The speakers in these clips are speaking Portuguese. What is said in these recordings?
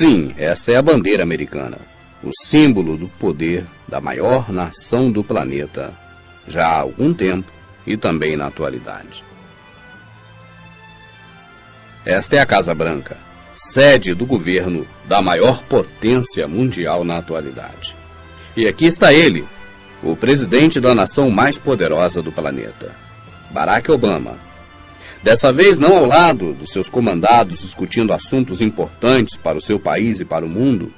Sim, essa é a bandeira americana, o símbolo do poder da maior nação do planeta, já há algum tempo e também na atualidade. Esta é a Casa Branca, sede do governo da maior potência mundial na atualidade. E aqui está ele, o presidente da nação mais poderosa do planeta, Barack Obama. Dessa vez não ao lado dos seus comandados discutindo assuntos importantes para o seu país e para o mundo.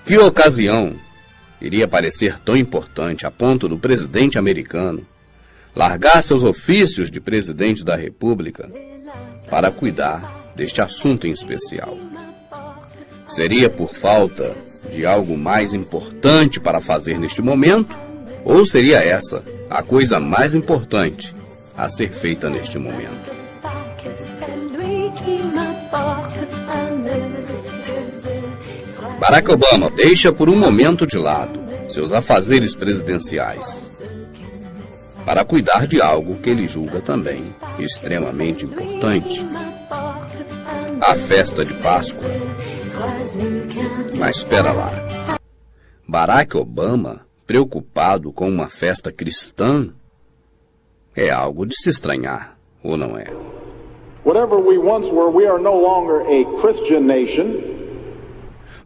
Que ocasião iria parecer tão importante a ponto do presidente americano largar seus ofícios de presidente da República para cuidar deste assunto em especial? Seria por falta de algo mais importante para fazer neste momento? Ou seria essa a coisa mais importante a ser feita neste momento? Barack Obama deixa por um momento de lado seus afazeres presidenciais para cuidar de algo que ele julga também extremamente importante: a festa de Páscoa. Mas espera lá, Barack Obama preocupado com uma festa cristã? É algo de se estranhar, ou não é? Whatever we once were, we are no longer a Christian nation.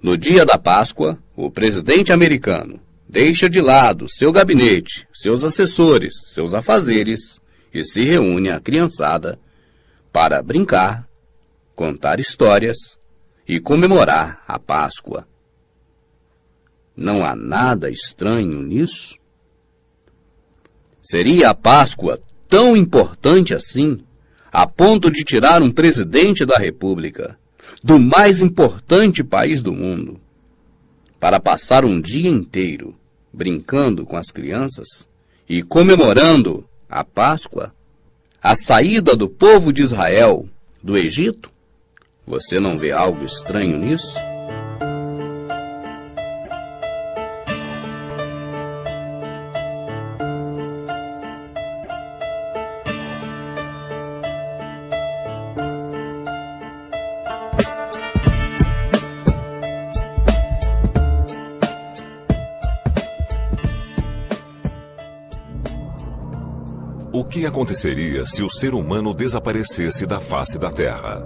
No dia da Páscoa, o presidente americano deixa de lado seu gabinete, seus assessores, seus afazeres e se reúne à criançada para brincar, contar histórias e comemorar a Páscoa. Não há nada estranho nisso? Seria a Páscoa tão importante assim, a ponto de tirar um presidente da República, do mais importante país do mundo, para passar um dia inteiro brincando com as crianças e comemorando a Páscoa, a saída do povo de Israel do Egito? Você não vê algo estranho nisso? O que aconteceria se o ser humano desaparecesse da face da Terra?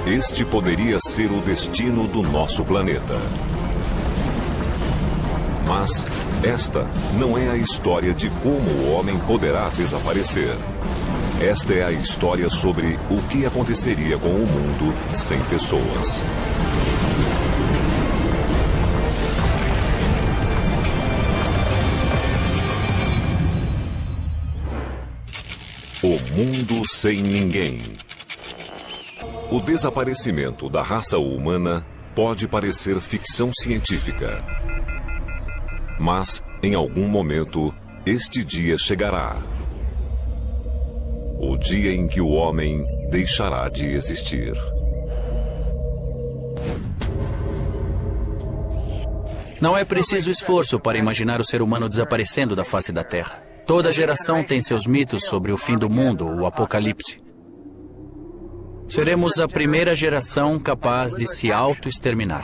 Este poderia ser o destino do nosso planeta. Mas esta não é a história de como o homem poderá desaparecer. Esta é a história sobre o que aconteceria com o mundo sem pessoas. O mundo sem ninguém. O desaparecimento da raça humana pode parecer ficção científica. Mas, em algum momento, este dia chegará. O dia em que o homem deixará de existir. Não é preciso esforço para imaginar o ser humano desaparecendo da face da Terra. Toda geração tem seus mitos sobre o fim do mundo, o apocalipse. Seremos a primeira geração capaz de se auto-exterminar.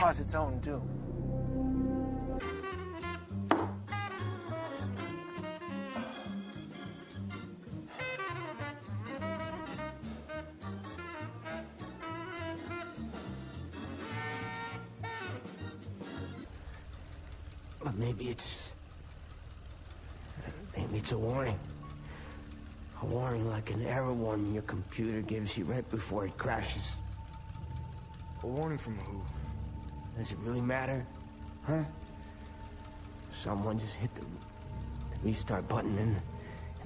Maybe it's a warning. A warning like an error warning your computer gives you right before it crashes. A warning from who? Does it really matter? Huh? Someone just hit the restart button and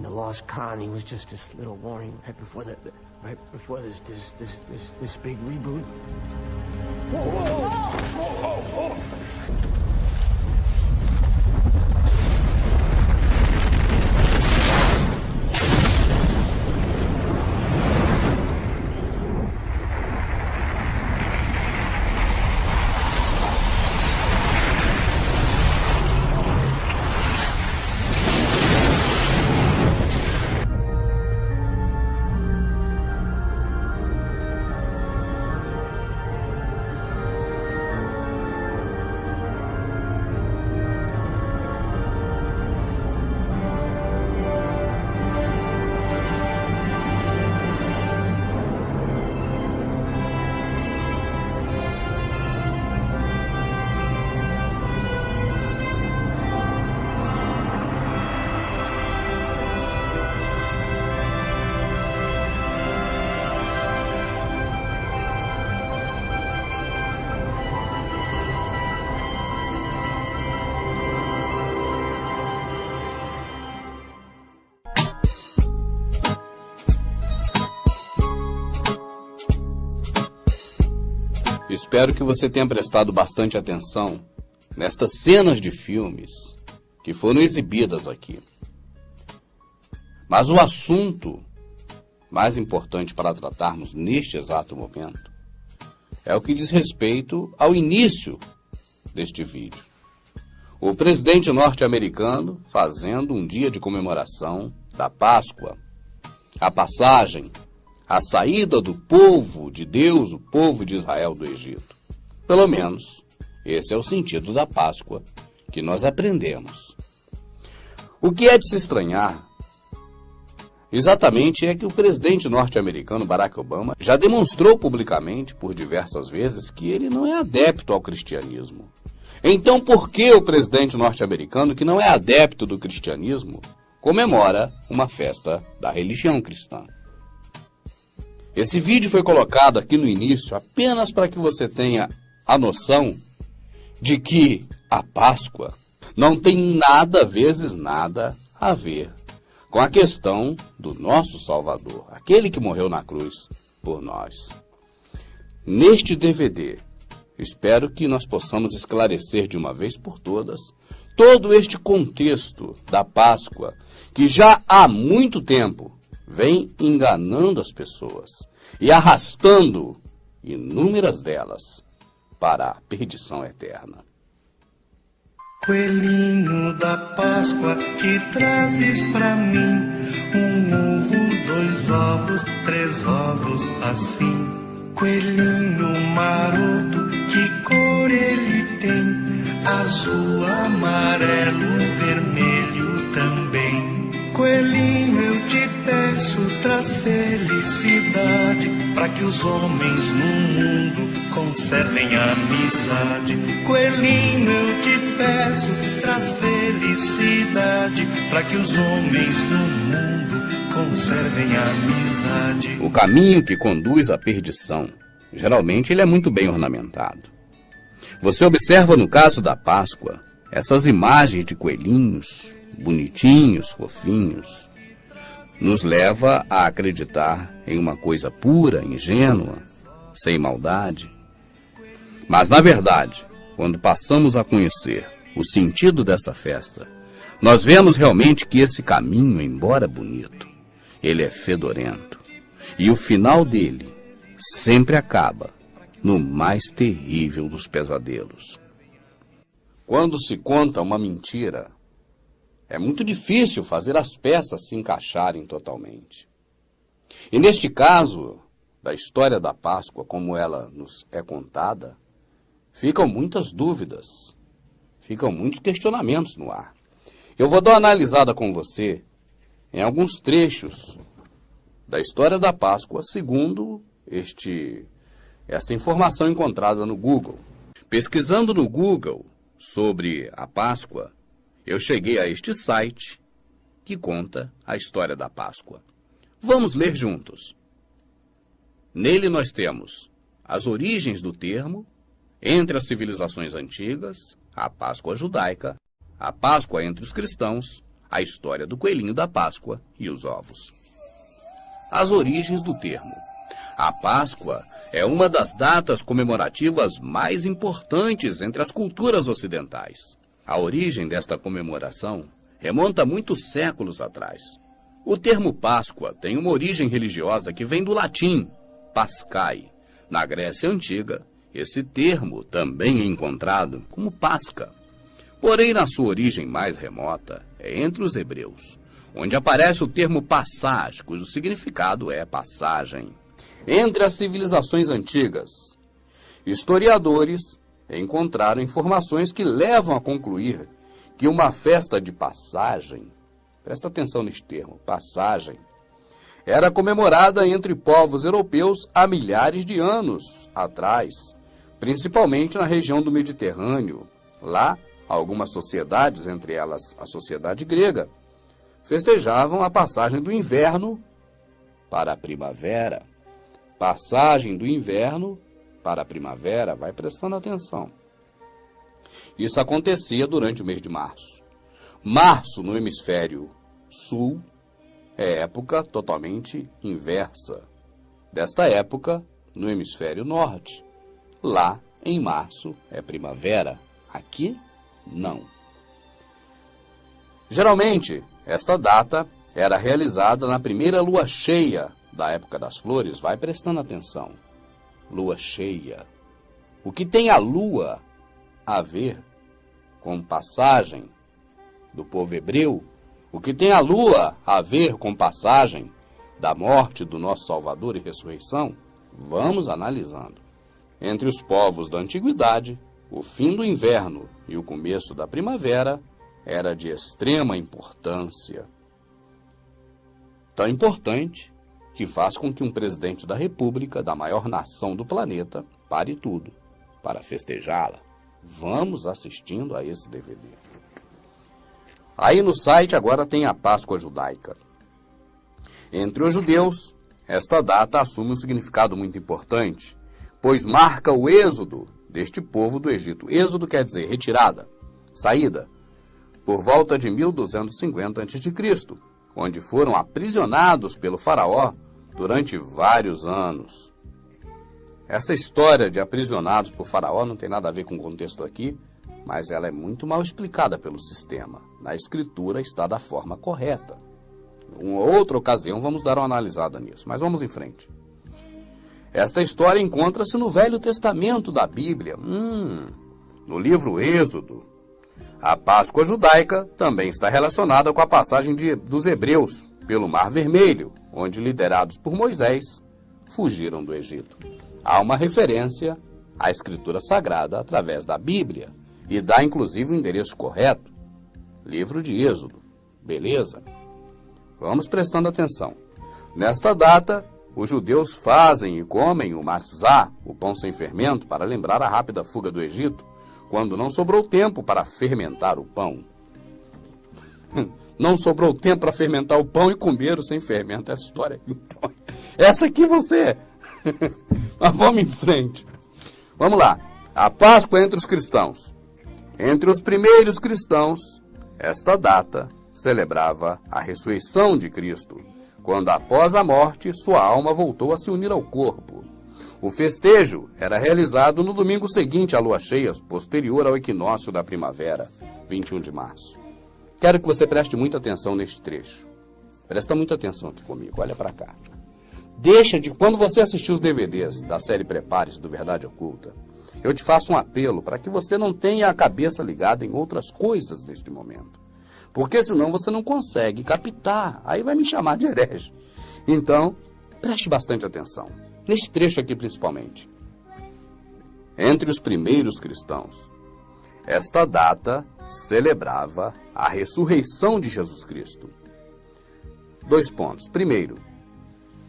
the lost colony was just this little warning right before this big reboot. Whoa, whoa, whoa, whoa, whoa. Espero que você tenha prestado bastante atenção nestas cenas de filmes que foram exibidas aqui. Mas o assunto mais importante para tratarmos neste exato momento é o que diz respeito ao início deste vídeo. O presidente norte-americano fazendo um dia de comemoração da Páscoa, a passagem, a saída do povo de Deus, o povo de Israel do Egito. Pelo menos, esse é o sentido da Páscoa que nós aprendemos. O que é de se estranhar, exatamente, é que o presidente norte-americano Barack Obama já demonstrou publicamente, por diversas vezes, que ele não é adepto ao cristianismo. Então, por que o presidente norte-americano, que não é adepto do cristianismo, comemora uma festa da religião cristã? Esse vídeo foi colocado aqui no início apenas para que você tenha a noção de que a Páscoa não tem nada, vezes nada, a ver com a questão do nosso Salvador, aquele que morreu na cruz por nós. Neste DVD, espero que nós possamos esclarecer de uma vez por todas todo este contexto da Páscoa, que já há muito tempo vem enganando as pessoas e arrastando inúmeras delas para a perdição eterna. Coelhinho da Páscoa que trazes pra mim, um ovo, 2 ovos, 3 ovos assim. Coelhinho maroto, que cor ele tem? Azul, amarelo, vermelho também. Coelhinho, eu te peço, traz felicidade, para que os homens no mundo conservem a amizade. Coelhinho, eu te peço, traz felicidade, para que os homens no mundo conservem a amizade. O caminho que conduz à perdição, geralmente ele é muito bem ornamentado. Você observa no caso da Páscoa, essas imagens de coelhinhos, bonitinhos, fofinhos, nos leva a acreditar em uma coisa pura, ingênua, sem maldade. Mas, na verdade, quando passamos a conhecer o sentido dessa festa, nós vemos realmente que esse caminho, embora bonito, ele é fedorento. E o final dele sempre acaba no mais terrível dos pesadelos. Quando se conta uma mentira, é muito difícil fazer as peças se encaixarem totalmente. E neste caso, da história da Páscoa, como ela nos é contada, ficam muitas dúvidas, ficam muitos questionamentos no ar. Eu vou dar uma analisada com você em alguns trechos da história da Páscoa, segundo esta informação encontrada no Google. Pesquisando no Google sobre a Páscoa, eu cheguei a este site que conta a história da Páscoa. Vamos ler juntos. Nele nós temos as origens do termo, entre as civilizações antigas, a Páscoa judaica, a Páscoa entre os cristãos, a história do coelhinho da Páscoa e os ovos. As origens do termo. A Páscoa é uma das datas comemorativas mais importantes entre as culturas ocidentais. A origem desta comemoração remonta a muitos séculos atrás. O termo Páscoa tem uma origem religiosa que vem do latim Pascae. Na Grécia Antiga, esse termo também é encontrado como Pásca. Porém, na sua origem mais remota, é entre os hebreus, onde aparece o termo Passage, cujo significado é passagem. Entre as civilizações antigas, historiadores encontraram informações que levam a concluir que uma festa de passagem, presta atenção neste termo, passagem, era comemorada entre povos europeus há milhares de anos atrás, principalmente na região do Mediterrâneo. Lá, algumas sociedades, entre elas a sociedade grega, festejavam a passagem do inverno para a primavera. Passagem do inverno para a primavera, vai prestando atenção. Isso acontecia durante o mês de março. Março, no hemisfério sul, é época totalmente inversa desta época no hemisfério norte. Lá, em março, é primavera. Aqui, não. Geralmente, esta data era realizada na primeira lua cheia da época das flores. Vai prestando atenção. Lua cheia. O que tem a lua a ver com passagem do povo hebreu? O que tem a lua a ver com passagem da morte do nosso Salvador e ressurreição? Vamos analisando. Entre os povos da antiguidade, o fim do inverno e o começo da primavera era de extrema importância. Tão importante que faz com que um presidente da República, da maior nação do planeta, pare tudo para festejá-la. Vamos assistindo a esse DVD. Aí no site agora tem a Páscoa judaica. Entre os judeus, esta data assume um significado muito importante, pois marca o êxodo deste povo do Egito. Êxodo quer dizer retirada, saída, por volta de 1250 a.C., onde foram aprisionados pelo faraó durante vários anos. Essa história de aprisionados por faraó não tem nada a ver com o contexto aqui, mas ela é muito mal explicada pelo sistema. Na escritura está da forma correta. Em uma outra ocasião vamos dar uma analisada nisso, mas vamos em frente. Esta história encontra-se no Velho Testamento da Bíblia, no livro Êxodo. A Páscoa judaica também está relacionada com a passagem dos hebreus pelo Mar Vermelho, onde, liderados por Moisés, fugiram do Egito. Há uma referência à Escritura Sagrada através da Bíblia, e dá inclusive o endereço correto, livro de Êxodo. Beleza? Vamos prestando atenção. Nesta data, os judeus fazem e comem o matzá, o pão sem fermento, para lembrar a rápida fuga do Egito, quando não sobrou tempo para fermentar o pão. Não sobrou tempo para fermentar o pão e comer o sem fermento. Essa história aqui, então, essa aqui você... Mas vamos em frente. Vamos lá. A Páscoa entre os cristãos. Entre os primeiros cristãos, esta data celebrava a ressurreição de Cristo, quando após a morte sua alma voltou a se unir ao corpo. O festejo era realizado no domingo seguinte à lua cheia, posterior ao equinócio da primavera, 21 de março. Quero que você preste muita atenção neste trecho. Presta muita atenção aqui comigo, olha para cá. Quando você assistir os DVDs da série Prepare-se do Verdade Oculta, eu te faço um apelo para que você não tenha a cabeça ligada em outras coisas neste momento. Porque senão você não consegue captar, aí vai me chamar de herege. Então, preste bastante atenção. nesse trecho aqui principalmente. Entre os primeiros cristãos, esta data celebrava a ressurreição de Jesus Cristo. 2 pontos. Primeiro,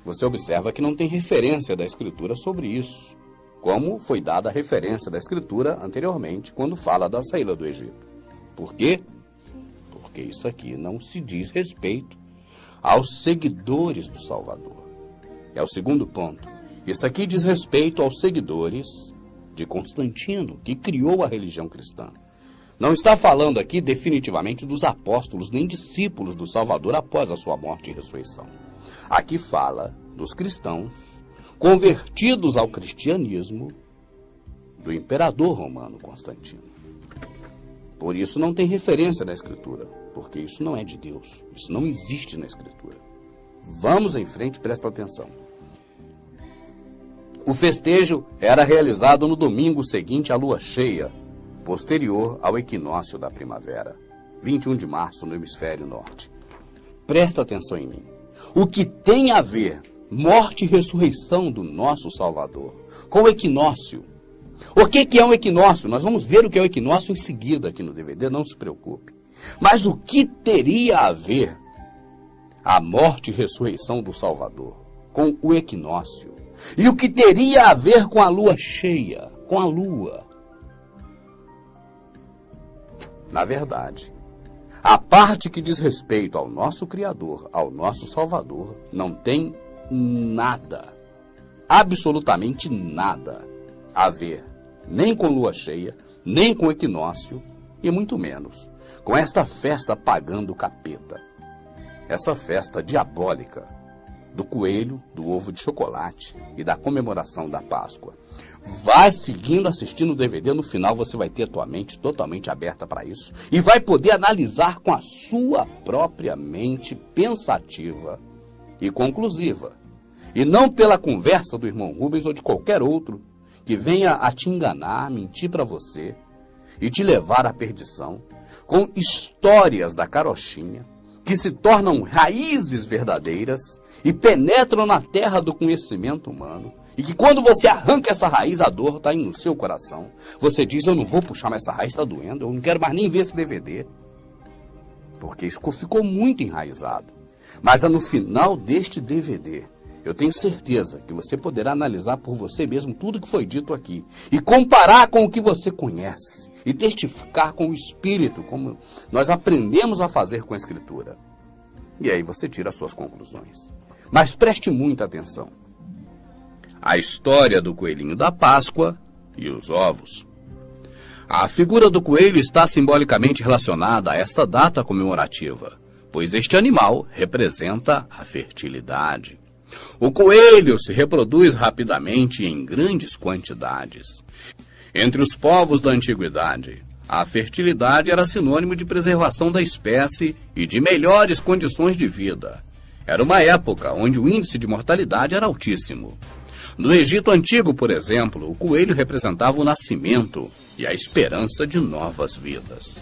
você observa que não tem referência da Escritura sobre isso, como foi dada a referência da Escritura anteriormente, quando fala da saída do Egito. Por quê? Porque isso aqui não se diz respeito aos seguidores do Salvador. É o segundo ponto. Isso aqui diz respeito aos seguidores de Constantino, que criou a religião cristã. Não está falando aqui definitivamente dos apóstolos nem discípulos do Salvador após a sua morte e ressurreição. Aqui fala dos cristãos convertidos ao cristianismo do imperador romano Constantino. Por isso não tem referência na Escritura, porque isso não é de Deus, isso não existe na Escritura. Vamos em frente, presta atenção. O festejo era realizado no domingo seguinte à lua cheia, posterior ao equinócio da primavera, 21 de março no hemisfério norte. Presta atenção em mim. O que tem a ver morte e ressurreição do nosso Salvador com o equinócio? O que é um equinócio? Nós vamos ver o que é o equinócio em seguida aqui no DVD, não se preocupe. Mas o que teria a ver a morte e ressurreição do Salvador com o equinócio? E o que teria a ver com a lua cheia, com a lua? Na verdade, a parte que diz respeito ao nosso Criador, ao nosso Salvador, não tem nada, absolutamente nada a ver, nem com lua cheia, nem com equinócio, e muito menos com esta festa pagã do capeta, essa festa diabólica do coelho, do ovo de chocolate e da comemoração da Páscoa. Vai seguindo, assistindo o DVD, no final você vai ter a tua mente totalmente aberta para isso e vai poder analisar com a sua própria mente pensativa e conclusiva, e não pela conversa do irmão Rubens ou de qualquer outro que venha a te enganar, mentir para você e te levar à perdição com histórias da carochinha que se tornam raízes verdadeiras e penetram na terra do conhecimento humano, e que quando você arranca essa raiz, a dor está no seu coração. Você diz, eu não vou puxar mais essa raiz, está doendo, eu não quero mais nem ver esse DVD. Porque isso ficou muito enraizado. Mas no final deste DVD, eu tenho certeza que você poderá analisar por você mesmo tudo que foi dito aqui, e comparar com o que você conhece, e testificar com o Espírito, como nós aprendemos a fazer com a Escritura. E aí você tira as suas conclusões. Mas preste muita atenção. A história do coelhinho da Páscoa e os ovos. A figura do coelho está simbolicamente relacionada a esta data comemorativa, pois este animal representa a fertilidade. O coelho se reproduz rapidamente em grandes quantidades. Entre os povos da antiguidade, a fertilidade era sinônimo de preservação da espécie e de melhores condições de vida. Era uma época onde o índice de mortalidade era altíssimo. No Egito Antigo, por exemplo, o coelho representava o nascimento e a esperança de novas vidas.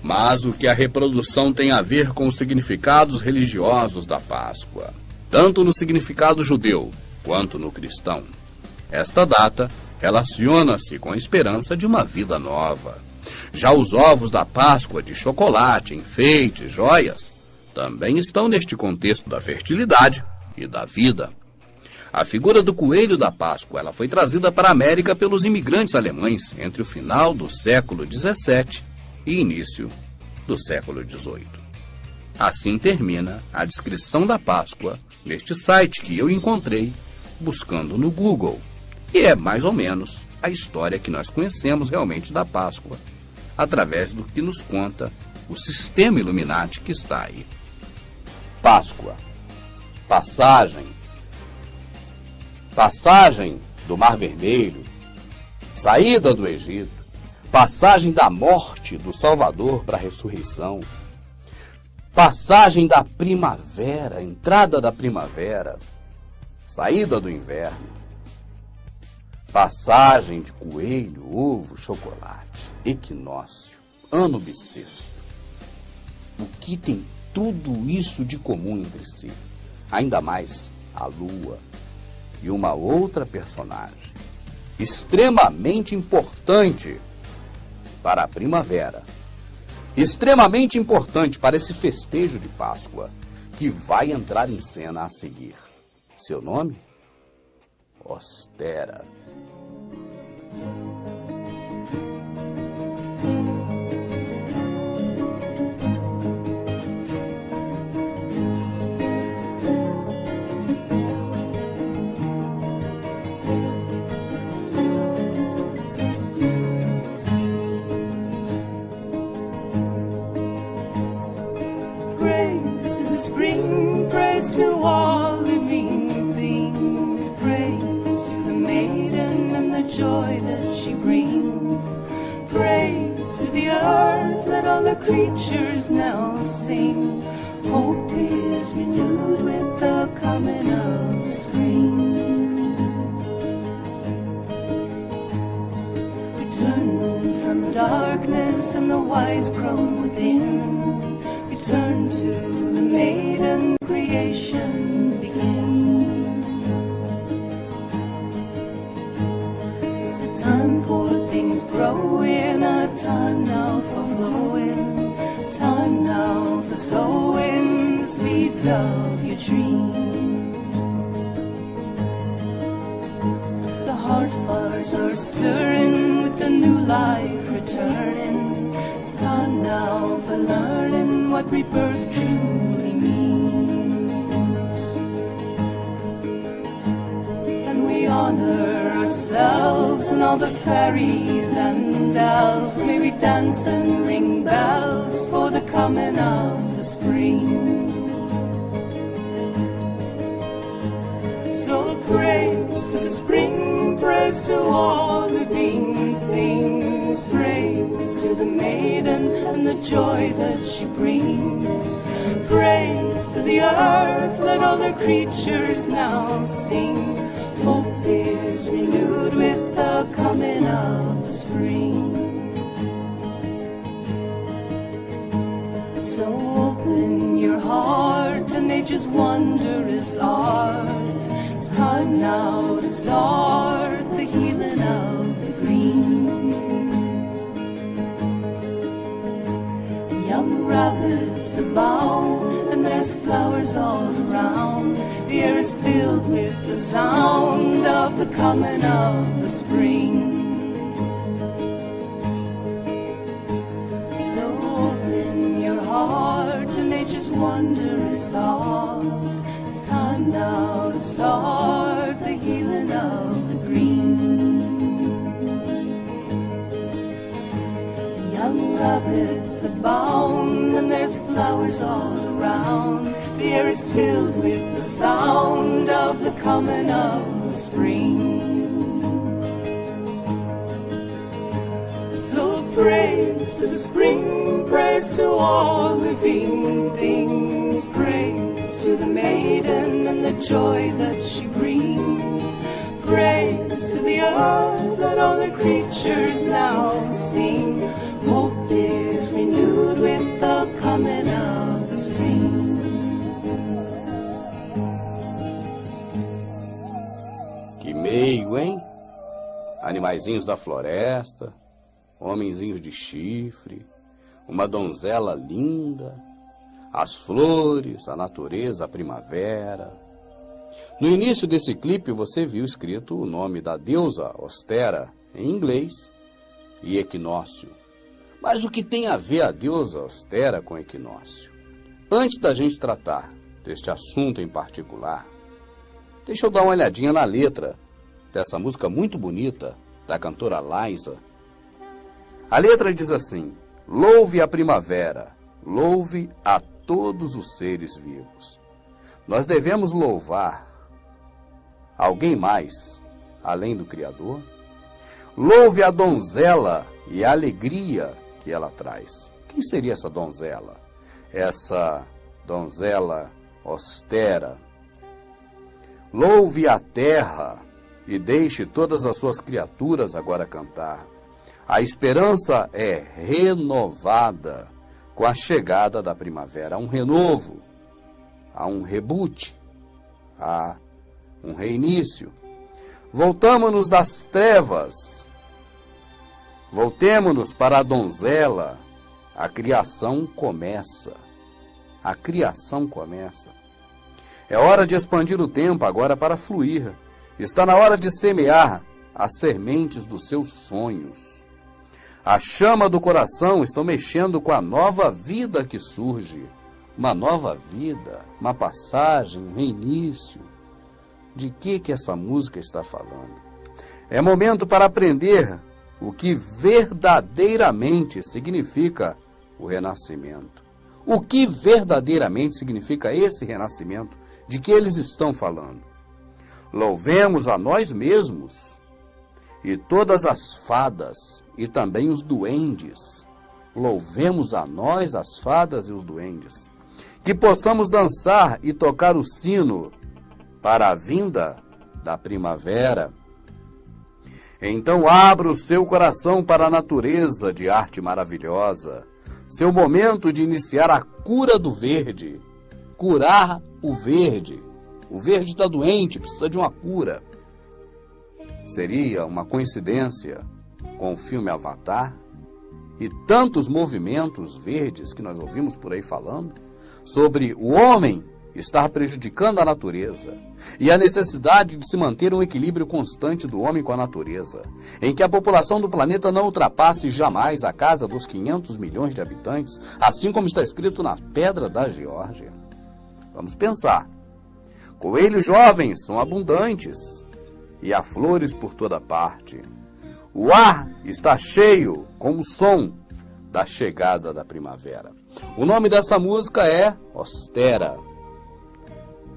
Mas o que a reprodução tem a ver com os significados religiosos da Páscoa, tanto no significado judeu quanto no cristão? Esta data relaciona-se com a esperança de uma vida nova. Já os ovos da Páscoa de chocolate, enfeites, joias, também estão neste contexto da fertilidade e da vida. A figura do coelho da Páscoa ela foi trazida para a América pelos imigrantes alemães entre o final do século XVII e início do século XVIII. Assim termina a descrição da Páscoa neste site que eu encontrei buscando no Google. E é mais ou menos a história que nós conhecemos realmente da Páscoa, através do que nos conta o sistema Illuminati que está aí. Páscoa, passagem do Mar Vermelho, saída do Egito, passagem da morte do Salvador para a ressurreição, passagem da primavera, entrada da primavera, saída do inverno, passagem de coelho, ovo, chocolate, equinócio, ano bissexto. O que tem tudo isso de comum entre si? Ainda mais a lua e uma outra personagem extremamente importante para a primavera, extremamente importante para esse festejo de Páscoa que vai entrar em cena a seguir. Seu nome? Ostera. Spring, praise to all living things, praise to the maiden and the joy that she brings, praise to the earth, let all the creatures now sing, hope is renewed with the coming of spring. Return from darkness and the wise crone within, return to the maiden, creation begins. It's a time for things growing, a time now for flowing, a time now for sowing the seeds of your dream. The heart fires are stirring with the new life returning. It's time now for learning what rebirth truly means. And we honor ourselves and all the fairies and elves. May we dance and ring bells for the coming of the spring. So praise to the spring, praise to all living things, praise to the maiden and the joy that she brings, praise to the earth, let all the creatures now sing, hope is renewed with the coming of the spring. So open your heart to nature's wondrous art. It's time now to start the healing of the green. Young rabbits abound, and there's flowers all around. The air is filled with the sound of the coming of the spring. So open your heart to nature's wondrous art. It's time now to start the healing of the green. Young rabbits abound, and there's flowers all around. The air is filled with the sound of the coming of the spring. So praise to the spring, praise to all living things, praise to the maiden and the joy that she brings, praise to the earth, let all the creatures now sing, hope is renewed with the coming of the spring. Que meio, hein? Animaizinhos da floresta, homenzinhos de chifre, uma donzela linda, as flores, a natureza, a primavera. No início desse clipe você viu escrito o nome da deusa Ostera em inglês e equinócio. Mas o que tem a ver a deusa Ostera com equinócio? Antes da gente tratar deste assunto em particular, deixa eu dar uma olhadinha na letra dessa música muito bonita da cantora Liza. A letra diz assim: louve a primavera, louve a todos os seres vivos. Nós devemos louvar alguém mais, além do Criador? Louve a donzela e a alegria que ela traz. Quem seria essa donzela? Essa donzela Ostera. Louve a terra e deixe todas as suas criaturas agora cantar. A esperança é renovada com a chegada da primavera. Há um renovo, há um reboot, há um reinício. Voltamo-nos das trevas. Voltemo-nos para a donzela. A criação começa. A criação começa. É hora de expandir o tempo agora para fluir. Está na hora de semear as sementes dos seus sonhos. A chama do coração está mexendo com a nova vida que surge. Uma nova vida, uma passagem, um reinício. De que essa música está falando? É momento para aprender o que verdadeiramente significa o renascimento. O que verdadeiramente significa esse renascimento de que eles estão falando? Louvemos a nós mesmos e todas as fadas e também os duendes. Louvemos a nós, as fadas e os duendes. Que possamos dançar e tocar o sino para a vinda da primavera. Então abra o seu coração para a natureza de arte maravilhosa. Seu momento de iniciar a cura do verde. Curar o verde. O verde está doente, precisa de uma cura. Seria uma coincidência com o filme Avatar e tantos movimentos verdes que nós ouvimos por aí falando sobre o homem estar prejudicando a natureza e a necessidade de se manter um equilíbrio constante do homem com a natureza, em que a população do planeta não ultrapasse jamais a casa dos 500 milhões de habitantes, assim como está escrito na Pedra da Geórgia. Vamos pensar. Coelhos jovens são abundantes e há flores por toda parte. O ar está cheio com o som da chegada da primavera. O nome dessa música é Ostera.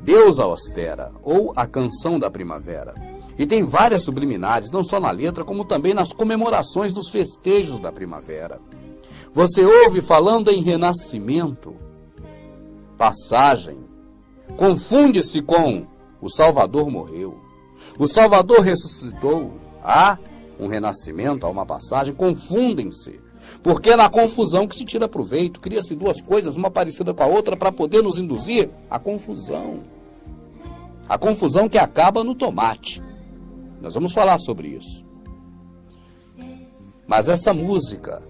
Deusa Ostera, ou a Canção da Primavera. E tem várias subliminares, não só na letra, como também nas comemorações dos festejos da primavera. Você ouve falando em renascimento, passagem, confunde-se com o Salvador morreu, o Salvador ressuscitou, há um renascimento, há uma passagem, confundem-se. Porque é na confusão que se tira proveito. Cria-se duas coisas, uma parecida com a outra, para poder nos induzir à confusão. A confusão que acaba no tomate. Nós vamos falar sobre isso. Mas essa música,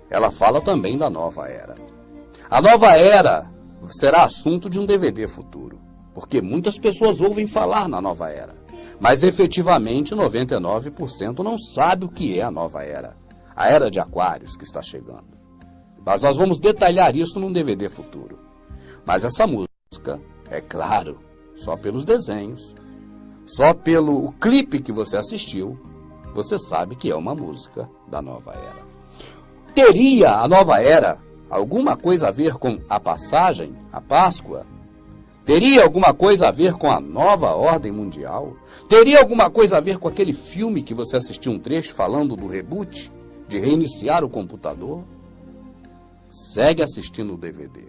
ela fala também da nova era. A nova era será assunto de um DVD futuro. Porque muitas pessoas ouvem falar na nova era. Mas efetivamente 99% não sabe o que é a nova era. A era de Aquários que está chegando. Mas nós vamos detalhar isso num DVD futuro. Mas essa música, é claro, só pelos desenhos, só pelo clipe que você assistiu, você sabe que é uma música da nova era. Teria a nova era alguma coisa a ver com a passagem, a Páscoa? Teria alguma coisa a ver com a nova ordem mundial? Teria alguma coisa a ver com aquele filme que você assistiu um trecho falando do reboot? De reiniciar o computador? Segue assistindo o DVD.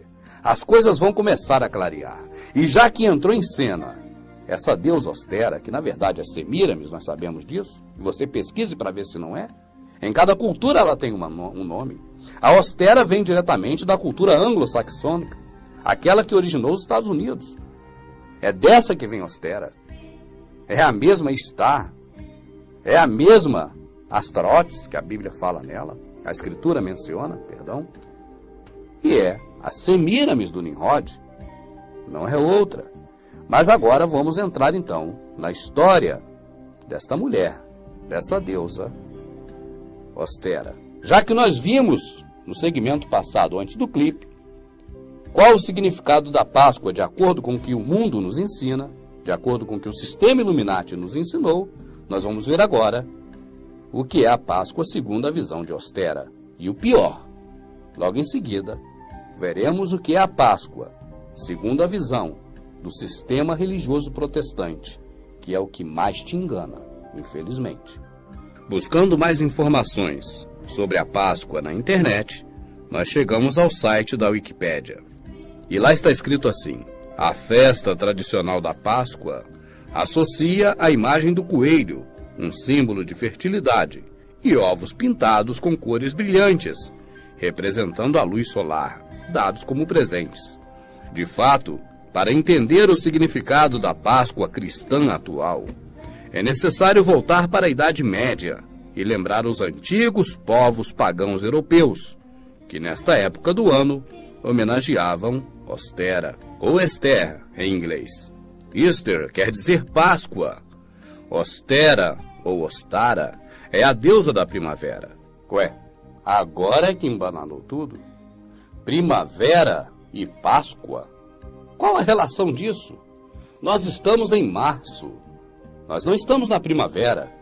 As coisas vão começar a clarear. E já que entrou em cena essa deusa Ostera, que na verdade é Semiramis, nós sabemos disso, e você pesquise para ver se não é. Em cada cultura ela tem um nome. A Ostera vem diretamente da cultura anglo-saxônica, aquela que originou os Estados Unidos. É dessa que vem Ostera. É a mesma Star. É a mesma Astarotes, que a Bíblia fala nela, a Escritura menciona, perdão, e é a Semiramis do Nimrod, não é outra. Mas agora vamos entrar então na história desta mulher, dessa deusa Ostera. Já que nós vimos no segmento passado, antes do clipe, qual o significado da Páscoa de acordo com o que o mundo nos ensina, de acordo com o que o sistema Illuminati nos ensinou, nós vamos ver agora o que é a Páscoa segundo a visão de Ostera. E o pior, logo em seguida, veremos o que é a Páscoa segundo a visão do sistema religioso protestante, que é o que mais te engana, infelizmente. Buscando mais informações sobre a Páscoa na internet, nós chegamos ao site da Wikipédia. E lá está escrito assim: a festa tradicional da Páscoa associa a imagem do coelho, um símbolo de fertilidade, e ovos pintados com cores brilhantes, representando a luz solar, dados como presentes. De fato, Para entender o significado da Páscoa cristã atual, é necessário voltar para a Idade Média e lembrar os antigos povos pagãos europeus, que nesta época do ano homenageavam Ostera, ou Esther em inglês. Easter quer dizer Páscoa. Ostera, ou Ostara, é a deusa da primavera. Ué, agora é que embananou tudo? Primavera e Páscoa? Qual a relação disso? Nós estamos em março. Nós não estamos na primavera.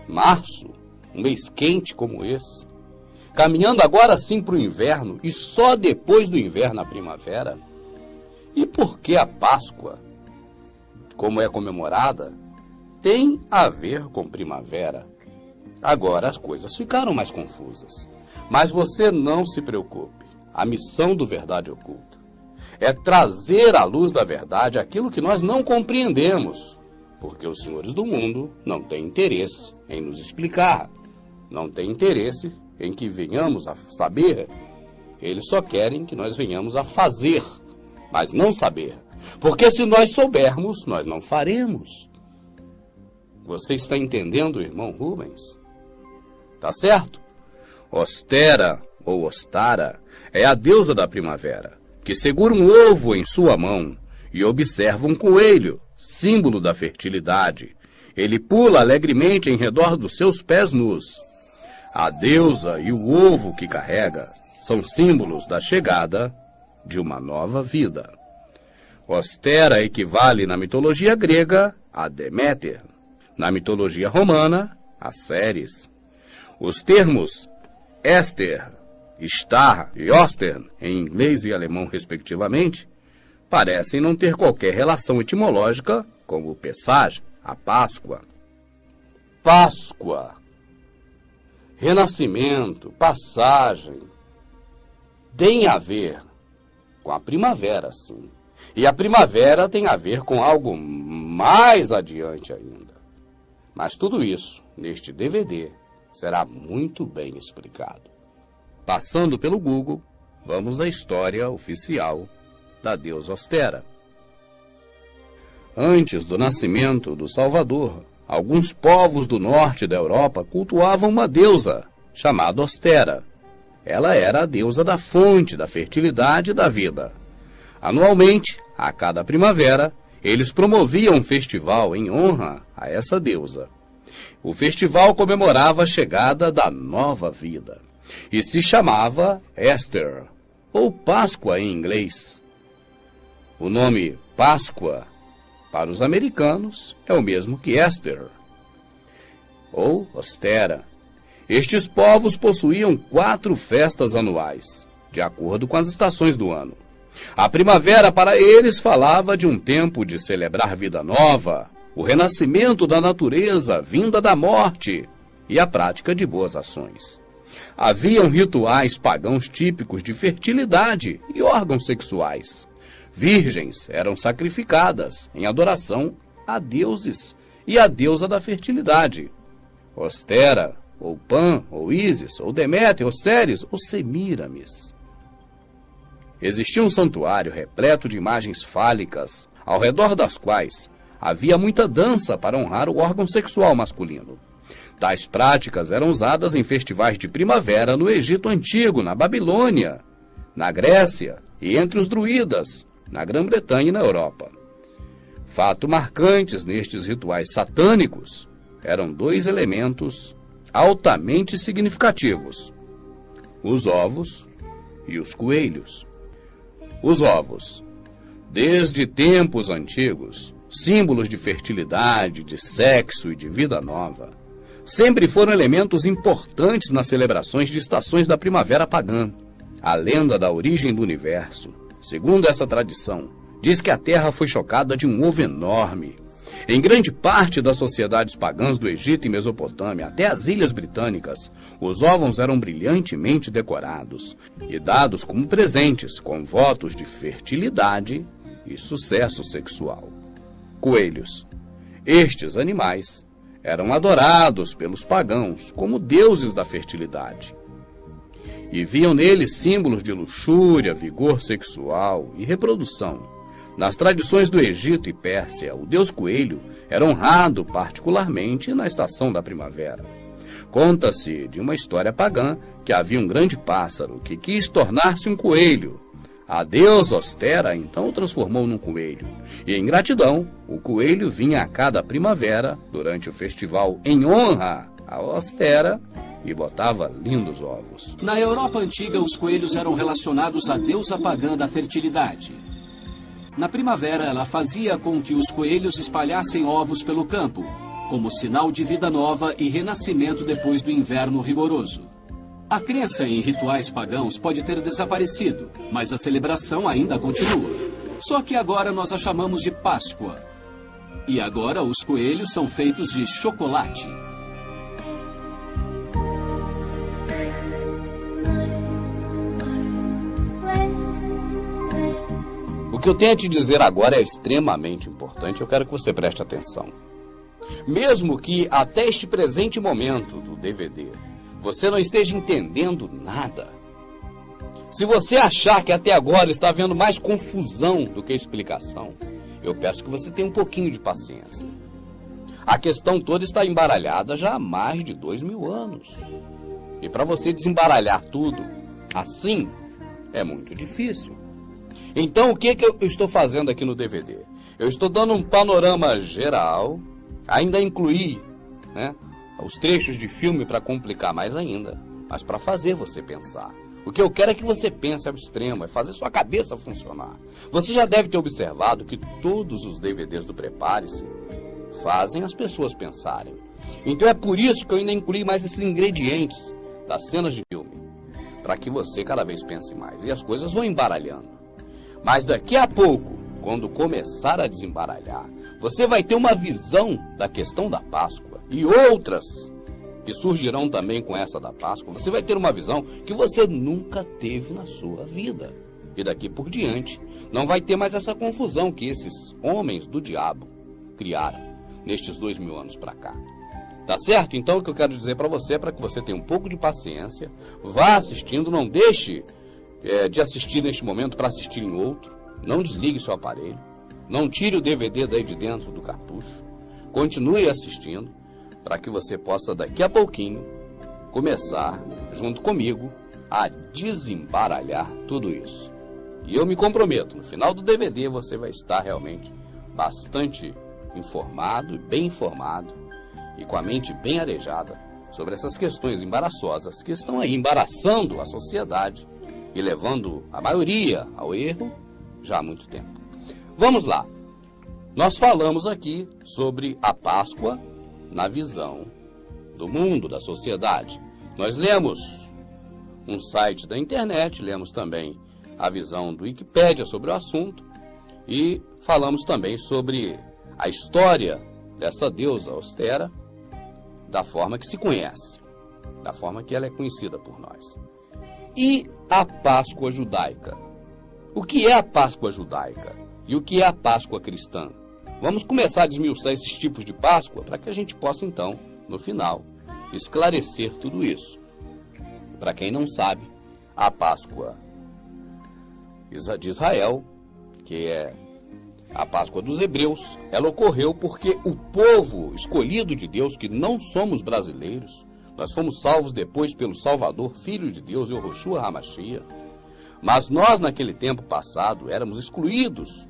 Março, um mês quente como esse. Caminhando agora sim para o inverno e só depois do inverno a primavera. E por que a Páscoa, como é comemorada, tem a ver com primavera? Agora as coisas ficaram mais confusas. Mas você não se preocupe. A missão do Verdade Oculta é trazer à luz da verdade aquilo que nós não compreendemos, porque os senhores do mundo não têm interesse em nos explicar, não têm interesse em que venhamos a saber. Eles só querem que nós venhamos a fazer, mas não saber, porque se nós soubermos, nós não faremos. Você está entendendo, irmão Rubens? Tá certo? Ostera, ou Ostara, é a deusa da primavera, que segura um ovo em sua mão e observa um coelho, símbolo da fertilidade. Ele pula alegremente em redor dos seus pés nus. A deusa e o ovo que carrega são símbolos da chegada de uma nova vida. Ostera equivale na mitologia grega a Deméter, na mitologia romana a Ceres. Os termos Esther, Star e Ostern, em inglês e alemão respectivamente, parecem não ter qualquer relação etimológica com o Pessach, a Páscoa. Páscoa, renascimento, passagem, tem a ver com a primavera, sim. E a primavera tem a ver com algo mais adiante ainda. Mas tudo isso, neste DVD, será muito bem explicado. Passando pelo Google, vamos à história oficial da deusa Ostera. Antes do nascimento do Salvador, alguns povos do norte da Europa cultuavam uma deusa chamada Ostera. Ela era a deusa da fonte, da fertilidade e da vida. Anualmente, a cada primavera, eles promoviam um festival em honra a essa deusa. O festival comemorava a chegada da nova vida e se chamava Easter, ou Páscoa em inglês. O nome Páscoa, para os americanos, é o mesmo que Easter, ou Ostera. Estes povos possuíam 4 festas anuais, de acordo com as estações do ano. A primavera para eles falava de um tempo de celebrar vida nova, o renascimento da natureza vinda da morte e a prática de boas ações. Haviam rituais pagãos típicos de fertilidade e órgãos sexuais. Virgens eram sacrificadas em adoração a deuses e a deusa da fertilidade. Ostera, ou Pan, ou Ísis, ou Deméter, ou Ceres, ou Semíramis. Existia um santuário repleto de imagens fálicas, ao redor das quais havia muita dança para honrar o órgão sexual masculino. Tais práticas eram usadas em festivais de primavera no Egito Antigo, na Babilônia, na Grécia e entre os druidas, na Grã-Bretanha e na Europa. Fato marcantes nestes rituais satânicos eram 2 elementos altamente significativos: os ovos e os coelhos. Os ovos, desde tempos antigos, símbolos de fertilidade, de sexo e de vida nova, sempre foram elementos importantes nas celebrações de estações da primavera pagã. A lenda da origem do universo, segundo essa tradição, diz que a Terra foi chocada de um ovo enorme. Em grande parte das sociedades pagãs do Egito e Mesopotâmia, até as Ilhas Britânicas, os ovos eram brilhantemente decorados e dados como presentes, com votos de fertilidade e sucesso sexual. Coelhos. Estes animais eram adorados pelos pagãos como deuses da fertilidade e viam neles símbolos de luxúria, vigor sexual e reprodução, Nas tradições do Egito e Pérsia, o deus coelho era honrado particularmente na estação da primavera. Conta-se de uma história pagã que havia um grande pássaro que quis tornar-se um coelho. A deusa Ostera então o transformou num coelho. E em gratidão, o coelho vinha a cada primavera, durante o festival em honra a Ostera, e botava lindos ovos. Na Europa antiga, os coelhos eram relacionados à deusa pagã da fertilidade. Na primavera, ela fazia com que os coelhos espalhassem ovos pelo campo, como sinal de vida nova e renascimento depois do inverno rigoroso. A crença em rituais pagãos pode ter desaparecido, mas a celebração ainda continua. Só que agora nós a chamamos de Páscoa. E agora os coelhos são feitos de chocolate. O que eu tenho a te dizer agora é extremamente importante, eu quero que você preste atenção. Mesmo que até este presente momento do DVD você não esteja entendendo nada, se você achar que até agora está havendo mais confusão do que explicação, eu peço que você tenha um pouquinho de paciência. A questão toda está embaralhada já há mais de 2000 anos. E para você desembaralhar tudo assim, é muito difícil. Então, o que eu estou fazendo aqui no DVD? Eu estou dando um panorama geral, ainda incluí, os trechos de filme para complicar mais ainda, mas para fazer você pensar. O que eu quero é que você pense ao extremo, é fazer sua cabeça funcionar. Você já deve ter observado que todos os DVDs do Prepare-se fazem as pessoas pensarem. Então é por isso que eu ainda incluí mais esses ingredientes das cenas de filme, para que você cada vez pense mais. E as coisas vão embaralhando. Mas daqui a pouco, quando começar a desembaralhar, você vai ter uma visão da questão da Páscoa e outras que surgirão também com essa da Páscoa. Você vai ter uma visão que você nunca teve na sua vida. E daqui por diante, não vai ter mais essa confusão que esses homens do diabo criaram nestes 2000 anos para cá. Tá certo? Então o que eu quero dizer para você é para que você tenha um pouco de paciência, vá assistindo, não deixe de assistir neste momento para assistir em outro. Não desligue seu aparelho, não tire o DVD daí de dentro do cartucho, continue assistindo para que você possa daqui a pouquinho começar junto comigo a desembaralhar tudo isso. E eu me comprometo, no final do DVD você vai estar realmente bastante informado, bem informado e com a mente bem arejada sobre essas questões embaraçosas que estão aí embaraçando a sociedade e levando a maioria ao erro já há muito tempo. Vamos lá. Nós falamos aqui sobre a Páscoa na visão do mundo, da sociedade. Nós lemos um site da internet, lemos também a visão do Wikipédia sobre o assunto e falamos também sobre a história dessa deusa Ostera da forma que se conhece, da forma que ela é conhecida por nós. E a Páscoa judaica. O que é a Páscoa judaica? E o que é a Páscoa cristã? Vamos começar a desmiuçar esses tipos de Páscoa para que a gente possa, então, no final, esclarecer tudo isso. Para quem não sabe, a Páscoa de Israel, que é a Páscoa dos hebreus, ela ocorreu porque o povo escolhido de Deus, que não somos brasileiros, nós fomos salvos depois pelo Salvador, Filho de Deus, Yahushua HaMashiach. Mas nós, naquele tempo passado, éramos excluídos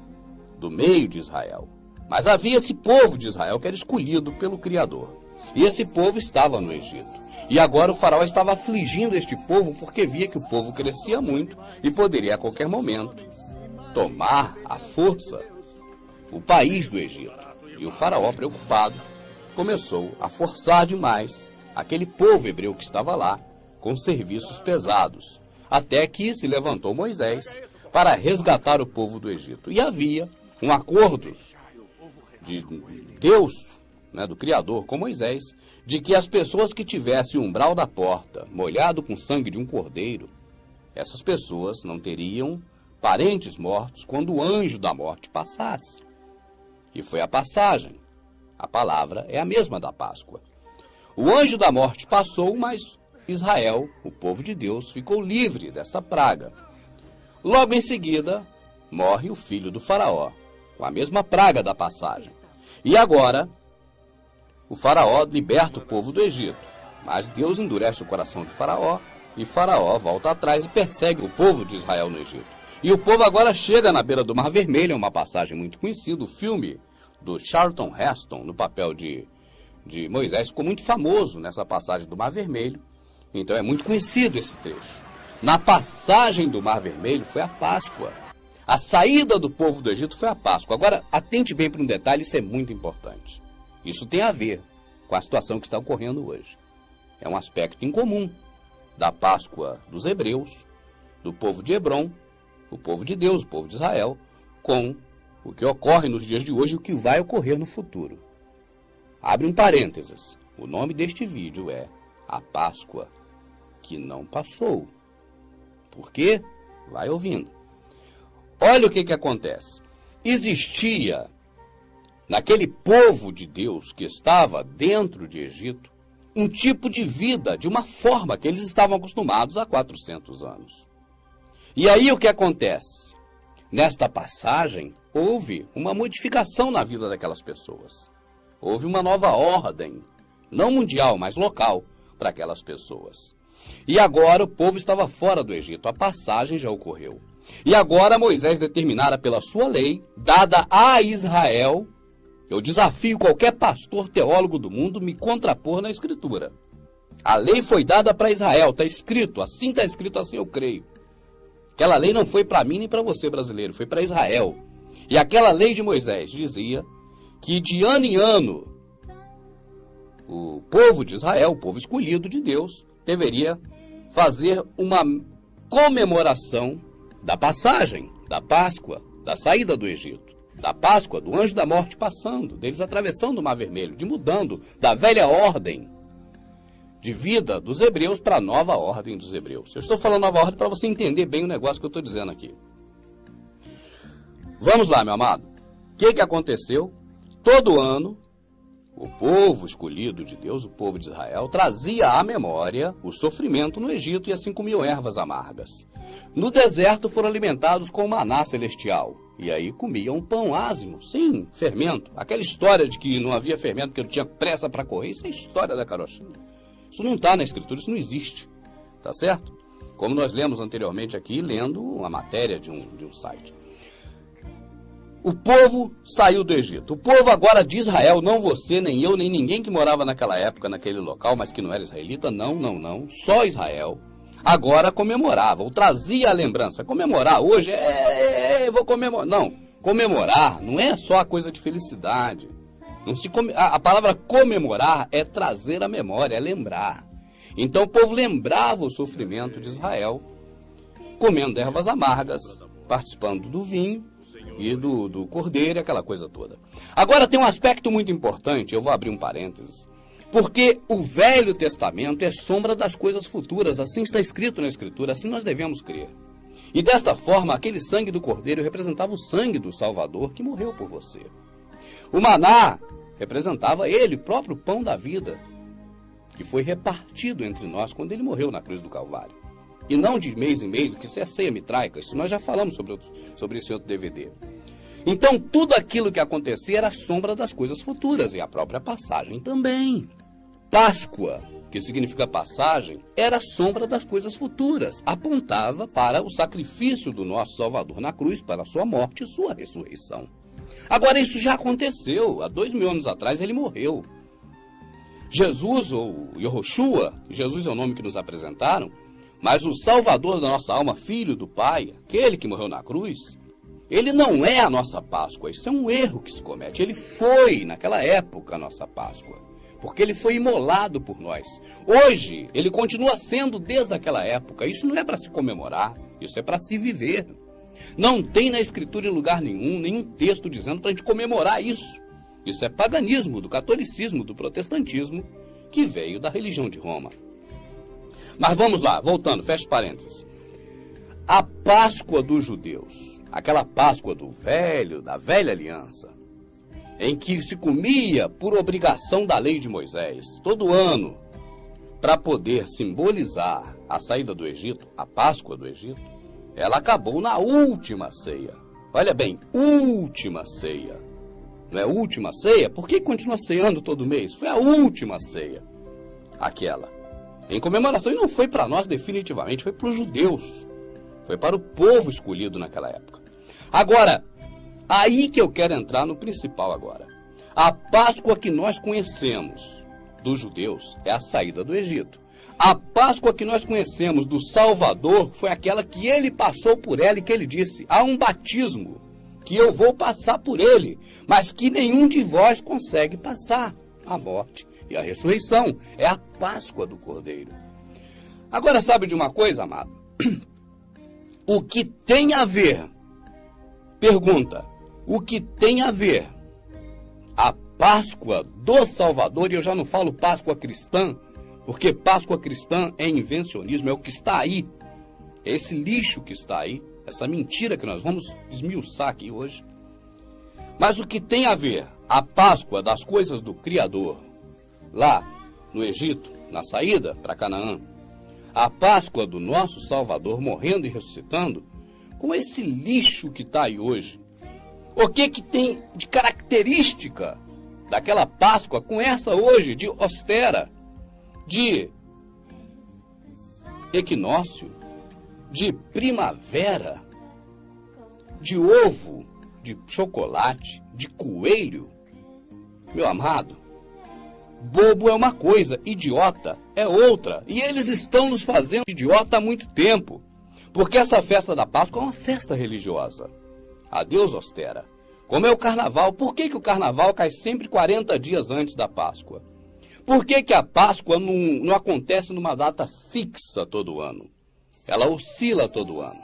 do meio de Israel. Mas havia esse povo de Israel que era escolhido pelo Criador. E esse povo estava no Egito. E agora o faraó estava afligindo este povo porque via que o povo crescia muito e poderia a qualquer momento tomar à força o país do Egito. E o faraó, preocupado, começou a forçar demais aquele povo hebreu que estava lá com serviços pesados, até que se levantou Moisés para resgatar o povo do Egito. E havia um acordo de Deus, do Criador com Moisés, de que as pessoas que tivessem o umbral da porta molhado com sangue de um cordeiro, essas pessoas não teriam parentes mortos quando o anjo da morte passasse. E foi a passagem. A palavra é a mesma da Páscoa. O anjo da morte passou, mas Israel, o povo de Deus, ficou livre dessa praga. Logo em seguida, morre o filho do faraó, com a mesma praga da passagem. E agora, o faraó liberta o povo do Egito, mas Deus endurece o coração de Faraó, e Faraó volta atrás e persegue o povo de Israel no Egito. E o povo agora chega na beira do Mar Vermelho, é uma passagem muito conhecida, o filme do Charlton Heston, no papel de Moisés, ficou muito famoso nessa passagem do Mar Vermelho, então é muito conhecido esse trecho. Na passagem do Mar Vermelho foi a Páscoa. A saída do povo do Egito foi a Páscoa. Agora, atente bem para um detalhe, isso é muito importante. Isso tem a ver com a situação que está ocorrendo hoje. É um aspecto incomum da Páscoa dos hebreus, do povo de Hebrom, o povo de Deus, o povo de Israel, com o que ocorre nos dias de hoje e o que vai ocorrer no futuro. Abre um parênteses. O nome deste vídeo é A Páscoa que Não Passou. Por quê? Vai ouvindo. Olha o que acontece. Existia, naquele povo de Deus que estava dentro de Egito, um tipo de vida, de uma forma que eles estavam acostumados há 400 anos. E aí o que acontece? Nesta passagem, houve uma modificação na vida daquelas pessoas. Houve uma nova ordem, não mundial, mas local, para aquelas pessoas. E agora o povo estava fora do Egito, a passagem já ocorreu. E agora Moisés determinara pela sua lei, dada a Israel. Eu desafio qualquer pastor teólogo do mundo me contrapor na Escritura. A lei foi dada para Israel, está escrito, assim eu creio. Aquela lei não foi para mim nem para você, brasileiro, foi para Israel. E aquela lei de Moisés dizia que de ano em ano o povo de Israel, o povo escolhido de Deus, deveria fazer uma comemoração da passagem, da Páscoa, da saída do Egito, da Páscoa, do anjo da morte passando, deles atravessando o Mar Vermelho, de mudando da velha ordem de vida dos hebreus para a nova ordem dos hebreus. Eu estou falando nova ordem para você entender bem o negócio que eu estou dizendo aqui. Vamos lá, meu amado. O que aconteceu? Todo ano, o povo escolhido de Deus, o povo de Israel, trazia à memória o sofrimento no Egito e as 5.000 ervas amargas. No deserto foram alimentados com maná celestial. E aí comiam pão ázimo, sim, fermento. Aquela história de que não havia fermento porque não tinha pressa para correr, isso é história da carochinha. Isso não está na Escritura, isso não existe. Tá certo? Como nós lemos anteriormente aqui, lendo uma matéria de um site. O povo saiu do Egito. O povo agora de Israel, não você, nem eu, nem ninguém que morava naquela época, naquele local, mas que não era israelita, não. Só Israel. Agora comemorava, ou trazia a lembrança. Comemorar hoje vou comemorar. Não, comemorar não é só a coisa de felicidade. Não se a palavra comemorar é trazer a memória, é lembrar. Então o povo lembrava o sofrimento de Israel, comendo ervas amargas, participando do vinho e do cordeiro, aquela coisa toda. Agora tem um aspecto muito importante, eu vou abrir um parênteses, porque o Velho Testamento é sombra das coisas futuras, assim está escrito na Escritura, assim nós devemos crer. E desta forma, aquele sangue do cordeiro representava o sangue do Salvador que morreu por você. O maná representava ele, o próprio pão da vida, que foi repartido entre nós quando ele morreu na cruz do Calvário. E não de mês em mês, que isso é ceia mitraica, isso nós já falamos sobre esse outro DVD. Então, tudo aquilo que acontecia era sombra das coisas futuras, e a própria passagem também. Páscoa, que significa passagem, era sombra das coisas futuras, apontava para o sacrifício do nosso Salvador na cruz, para a sua morte e sua ressurreição. Agora, isso já aconteceu, há 2.000 anos atrás ele morreu. Jesus, ou Yehoshua, Jesus é o nome que nos apresentaram, mas o Salvador da nossa alma, Filho do Pai, aquele que morreu na cruz, ele não é a nossa Páscoa, isso é um erro que se comete. Ele foi, naquela época, a nossa Páscoa, porque ele foi imolado por nós. Hoje, ele continua sendo desde aquela época. Isso não é para se comemorar, isso é para se viver. Não tem na Escritura em lugar nenhum texto dizendo para a gente comemorar isso. Isso é paganismo, do catolicismo, do protestantismo, que veio da religião de Roma. Mas vamos lá, voltando, fecha parênteses. A Páscoa dos judeus, aquela Páscoa da velha aliança, em que se comia por obrigação da lei de Moisés, todo ano, para poder simbolizar a saída do Egito, a Páscoa do Egito, ela acabou na última ceia. Olha bem, última ceia. Não é última ceia? Por que continua ceando todo mês? Foi a última ceia. Aquela. Em comemoração, e não foi para nós definitivamente, foi para os judeus. Foi para o povo escolhido naquela época. Agora, aí que eu quero entrar no principal agora. A Páscoa que nós conhecemos dos judeus é a saída do Egito. A Páscoa que nós conhecemos do Salvador foi aquela que ele passou por ela e que ele disse: há um batismo que eu vou passar por ele, mas que nenhum de vós consegue passar. A morte e a ressurreição é a Páscoa do Cordeiro. Agora, sabe de uma coisa, amado? O que tem a ver, pergunta, o que tem a ver a Páscoa do Salvador, e eu já não falo Páscoa cristã, porque Páscoa cristã é invencionismo, é o que está aí, é esse lixo que está aí, essa mentira que nós vamos esmiuçar aqui hoje. Mas o que tem a ver a Páscoa das coisas do Criador, lá no Egito, na saída para Canaã, a Páscoa do nosso Salvador morrendo e ressuscitando, com esse lixo que está aí hoje, o que tem de característica daquela Páscoa com essa hoje de austera, de equinócio, de primavera, de ovo, de chocolate, de coelho? Meu amado, bobo é uma coisa, idiota é outra. E eles estão nos fazendo idiota há muito tempo. Porque essa festa da Páscoa é uma festa religiosa. A Deus austera. Como é o carnaval. Por que o carnaval cai sempre 40 dias antes da Páscoa? Por que a Páscoa não acontece numa data fixa todo ano? Ela oscila todo ano.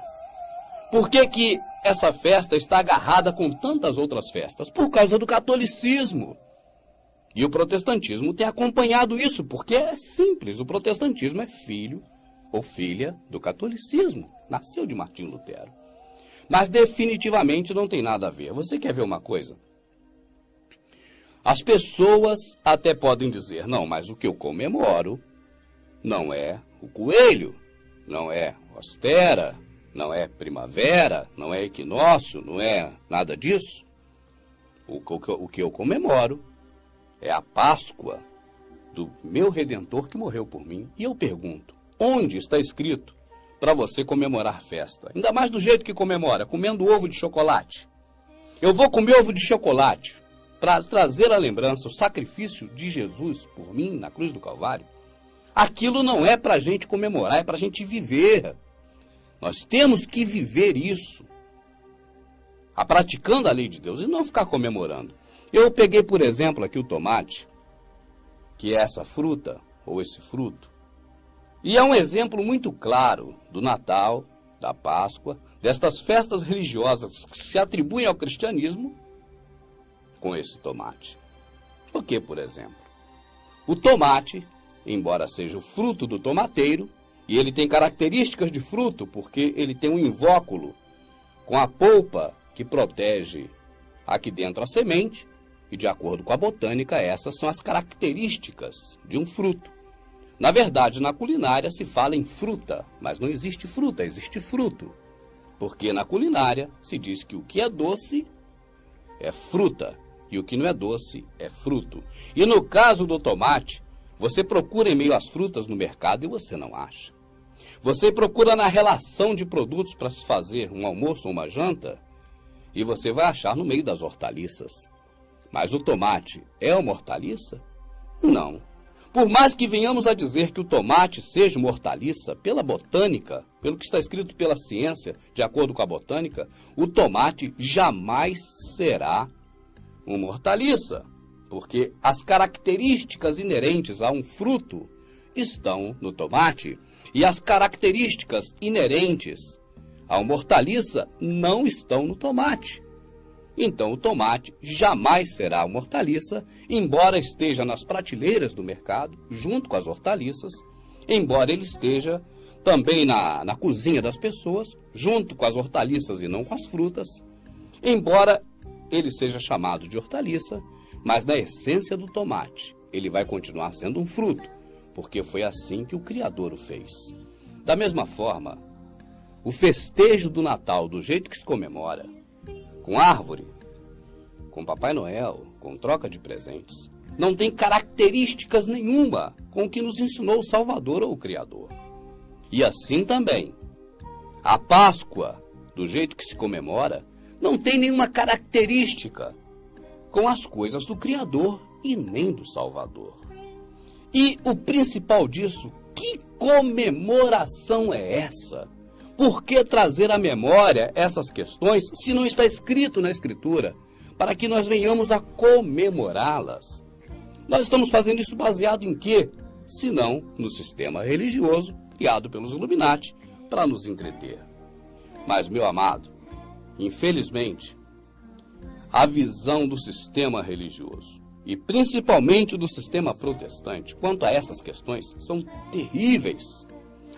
Por que essa festa está agarrada com tantas outras festas? Por causa do catolicismo. E o protestantismo tem acompanhado isso, porque é simples. O protestantismo é filho ou filha do catolicismo. Nasceu de Martim Lutero. Mas definitivamente não tem nada a ver. Você quer ver uma coisa? As pessoas até podem dizer: não, mas o que eu comemoro não é o coelho, não é austera, não é primavera, não é equinócio, não é nada disso. O que eu comemoro é a Páscoa do meu Redentor que morreu por mim. E eu pergunto, onde está escrito para você comemorar festa? Ainda mais do jeito que comemora, comendo ovo de chocolate. Eu vou comer ovo de chocolate para trazer à lembrança o sacrifício de Jesus por mim na cruz do Calvário. Aquilo não é para a gente comemorar, é para a gente viver. Nós temos que viver isso, praticando a lei de Deus e não ficar comemorando. Eu peguei, por exemplo, aqui o tomate, que é essa fruta, ou esse fruto, e é um exemplo muito claro do Natal, da Páscoa, destas festas religiosas que se atribuem ao cristianismo com esse tomate. O que, por exemplo? O tomate, embora seja o fruto do tomateiro, e ele tem características de fruto, porque ele tem um invóculo com a polpa que protege aqui dentro a semente, e de acordo com a botânica, essas são as características de um fruto. Na verdade, na culinária se fala em fruta, mas não existe fruta, existe fruto. Porque na culinária se diz que o que é doce é fruta, e o que não é doce é fruto. E no caso do tomate, você procura em meio às frutas no mercado e você não acha. Você procura na relação de produtos para se fazer um almoço ou uma janta, e você vai achar no meio das hortaliças. Mas o tomate é uma hortaliça? Não. Por mais que venhamos a dizer que o tomate seja uma hortaliça, pela botânica, pelo que está escrito pela ciência, de acordo com a botânica, o tomate jamais será uma hortaliça, porque as características inerentes a um fruto estão no tomate, e as características inerentes a uma hortaliça não estão no tomate. Então o tomate jamais será uma hortaliça, embora esteja nas prateleiras do mercado, junto com as hortaliças, embora ele esteja também na cozinha das pessoas, junto com as hortaliças e não com as frutas, embora ele seja chamado de hortaliça, mas na essência do tomate ele vai continuar sendo um fruto, porque foi assim que o Criador o fez. Da mesma forma, o festejo do Natal, do jeito que se comemora, com árvore, com Papai Noel, com troca de presentes. Não tem características nenhuma com o que nos ensinou o Salvador ou o Criador. E assim também, a Páscoa, do jeito que se comemora, não tem nenhuma característica com as coisas do Criador e nem do Salvador. E o principal disso, que comemoração é essa? Por que trazer à memória essas questões se não está escrito na Escritura, para que nós venhamos a comemorá-las? Nós estamos fazendo isso baseado em quê? Se não no sistema religioso criado pelos Illuminati para nos entreter. Mas, meu amado, infelizmente, a visão do sistema religioso, e principalmente do sistema protestante, quanto a essas questões, são terríveis.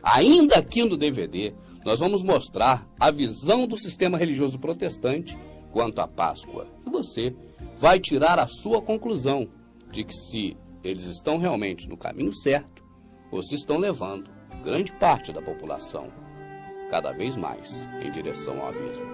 Ainda aqui no DVD, nós vamos mostrar a visão do sistema religioso protestante quanto à Páscoa. E você vai tirar a sua conclusão de que se eles estão realmente no caminho certo, ou se estão levando grande parte da população cada vez mais em direção ao abismo.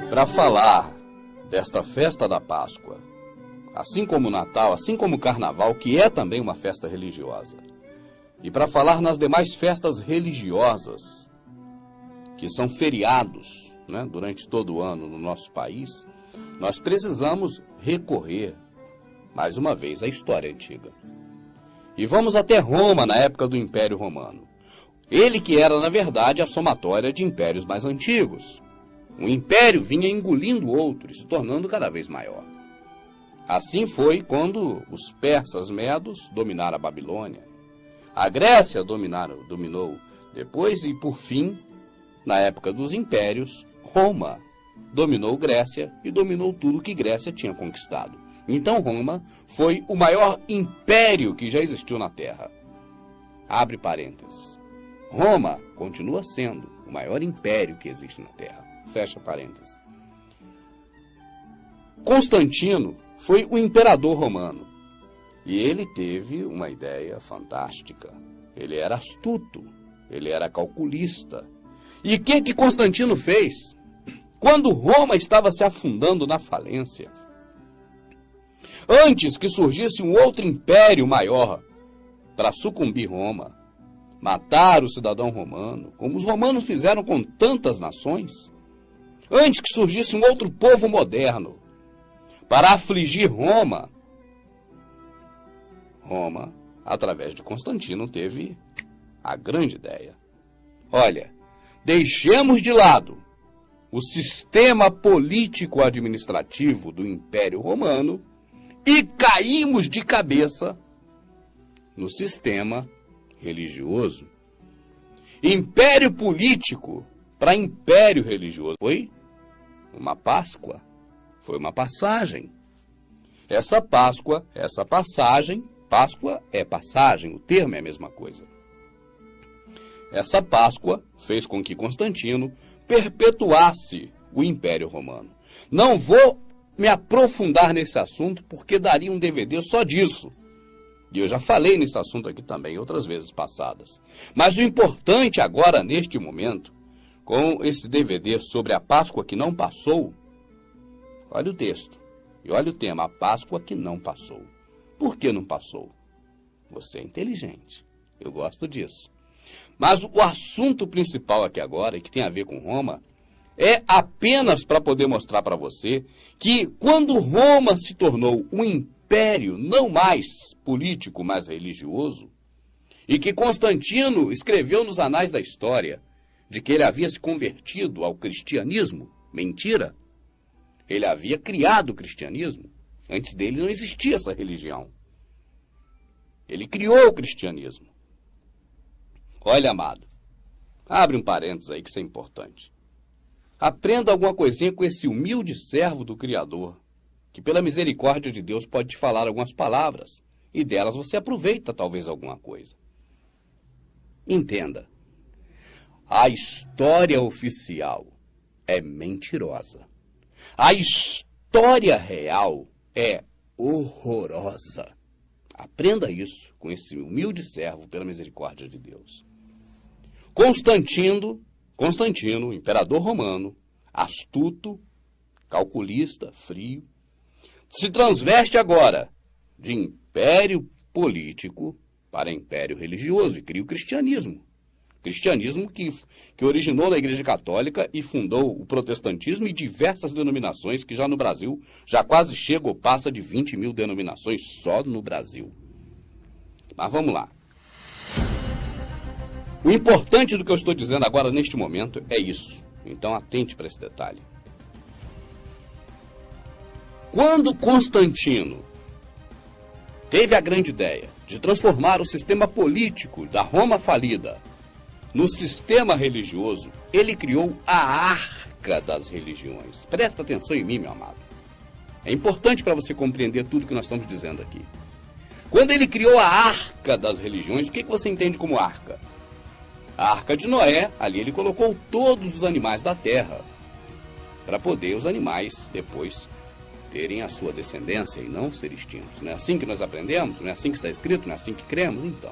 Para falar desta festa da Páscoa, assim como o Natal, assim como o Carnaval, que é também uma festa religiosa, e para falar nas demais festas religiosas, que são feriados, né, durante todo o ano no nosso país, nós precisamos recorrer, mais uma vez, à história antiga. E vamos até Roma, na época do Império Romano. Ele que era, na verdade, a somatória de impérios mais antigos. Um império vinha engolindo o outro e se tornando cada vez maior. Assim foi quando os persas medos dominaram a Babilônia. A Grécia dominou depois e, por fim, na época dos impérios, Roma dominou Grécia e dominou tudo que Grécia tinha conquistado. Então Roma foi o maior império que já existiu na Terra. Abre parênteses. Roma continua sendo o maior império que existe na Terra. Fecha parênteses. Constantino foi o imperador romano. E ele teve uma ideia fantástica. Ele era astuto. Ele era calculista. E o que Constantino fez? Quando Roma estava se afundando na falência, antes que surgisse um outro império maior para sucumbir Roma, matar o cidadão romano, como os romanos fizeram com tantas nações, antes que surgisse um outro povo moderno para afligir Roma, Roma, através de Constantino, teve a grande ideia. Olha, deixemos de lado o sistema político-administrativo do Império Romano e caímos de cabeça no sistema religioso. Império político para império religioso. Foi uma Páscoa, foi uma passagem. Essa Páscoa, essa passagem, Páscoa é passagem, o termo é a mesma coisa. Essa Páscoa fez com que Constantino perpetuasse o Império Romano. Não vou me aprofundar nesse assunto porque daria um DVD só disso. E eu já falei nesse assunto aqui também outras vezes passadas. Mas o importante agora, neste momento, com esse DVD sobre a Páscoa que não passou, olha o texto e olha o tema, a Páscoa que não passou. Por que não passou? Você é inteligente. Eu gosto disso. Mas o assunto principal aqui agora, e que tem a ver com Roma, é apenas para poder mostrar para você que quando Roma se tornou um império não mais político, mas religioso, e que Constantino escreveu nos anais da história de que ele havia se convertido ao cristianismo, mentira, ele havia criado o cristianismo. Antes dele não existia essa religião. Ele criou o cristianismo. Olha, amado, abre um parênteses aí que isso é importante. Aprenda alguma coisinha com esse humilde servo do Criador, que pela misericórdia de Deus pode te falar algumas palavras, e delas você aproveita talvez alguma coisa. Entenda, a história oficial é mentirosa. A história real é horrorosa. Aprenda isso com esse humilde servo pela misericórdia de Deus. Constantino, imperador romano, astuto, calculista, frio, se transveste agora de império político para império religioso e cria o cristianismo. Cristianismo que originou na Igreja Católica e fundou o protestantismo e diversas denominações que já no Brasil já quase chega ou passa de 20 mil denominações só no Brasil. Mas vamos lá. O importante do que eu estou dizendo agora neste momento é isso. Então atente para esse detalhe. Quando Constantino teve a grande ideia de transformar o sistema político da Roma falida no sistema religioso, ele criou a Arca das Religiões. Presta atenção em mim, meu amado. É importante para você compreender tudo que nós estamos dizendo aqui. Quando ele criou a Arca das Religiões, o que você entende como arca? A Arca de Noé, ali ele colocou todos os animais da terra, para poder os animais depois terem a sua descendência e não ser extintos. Não é assim que nós aprendemos? Não é assim que está escrito? Não é assim que cremos? Então,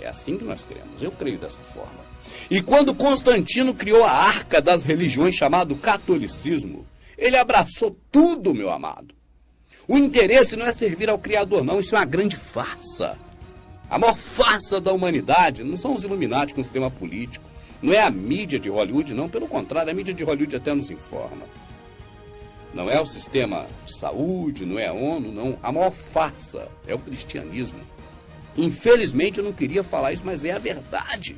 é assim que nós cremos. Eu creio dessa forma. E quando Constantino criou a Arca das Religiões, chamado catolicismo, ele abraçou tudo, meu amado. O interesse não é servir ao Criador, não. Isso é uma grande farsa. A maior farsa da humanidade não são os Illuminati com o sistema político. Não é a mídia de Hollywood, não. Pelo contrário, a mídia de Hollywood até nos informa. Não é o sistema de saúde, não é a ONU, não. A maior farsa é o cristianismo. Infelizmente, eu não queria falar isso, mas é a verdade.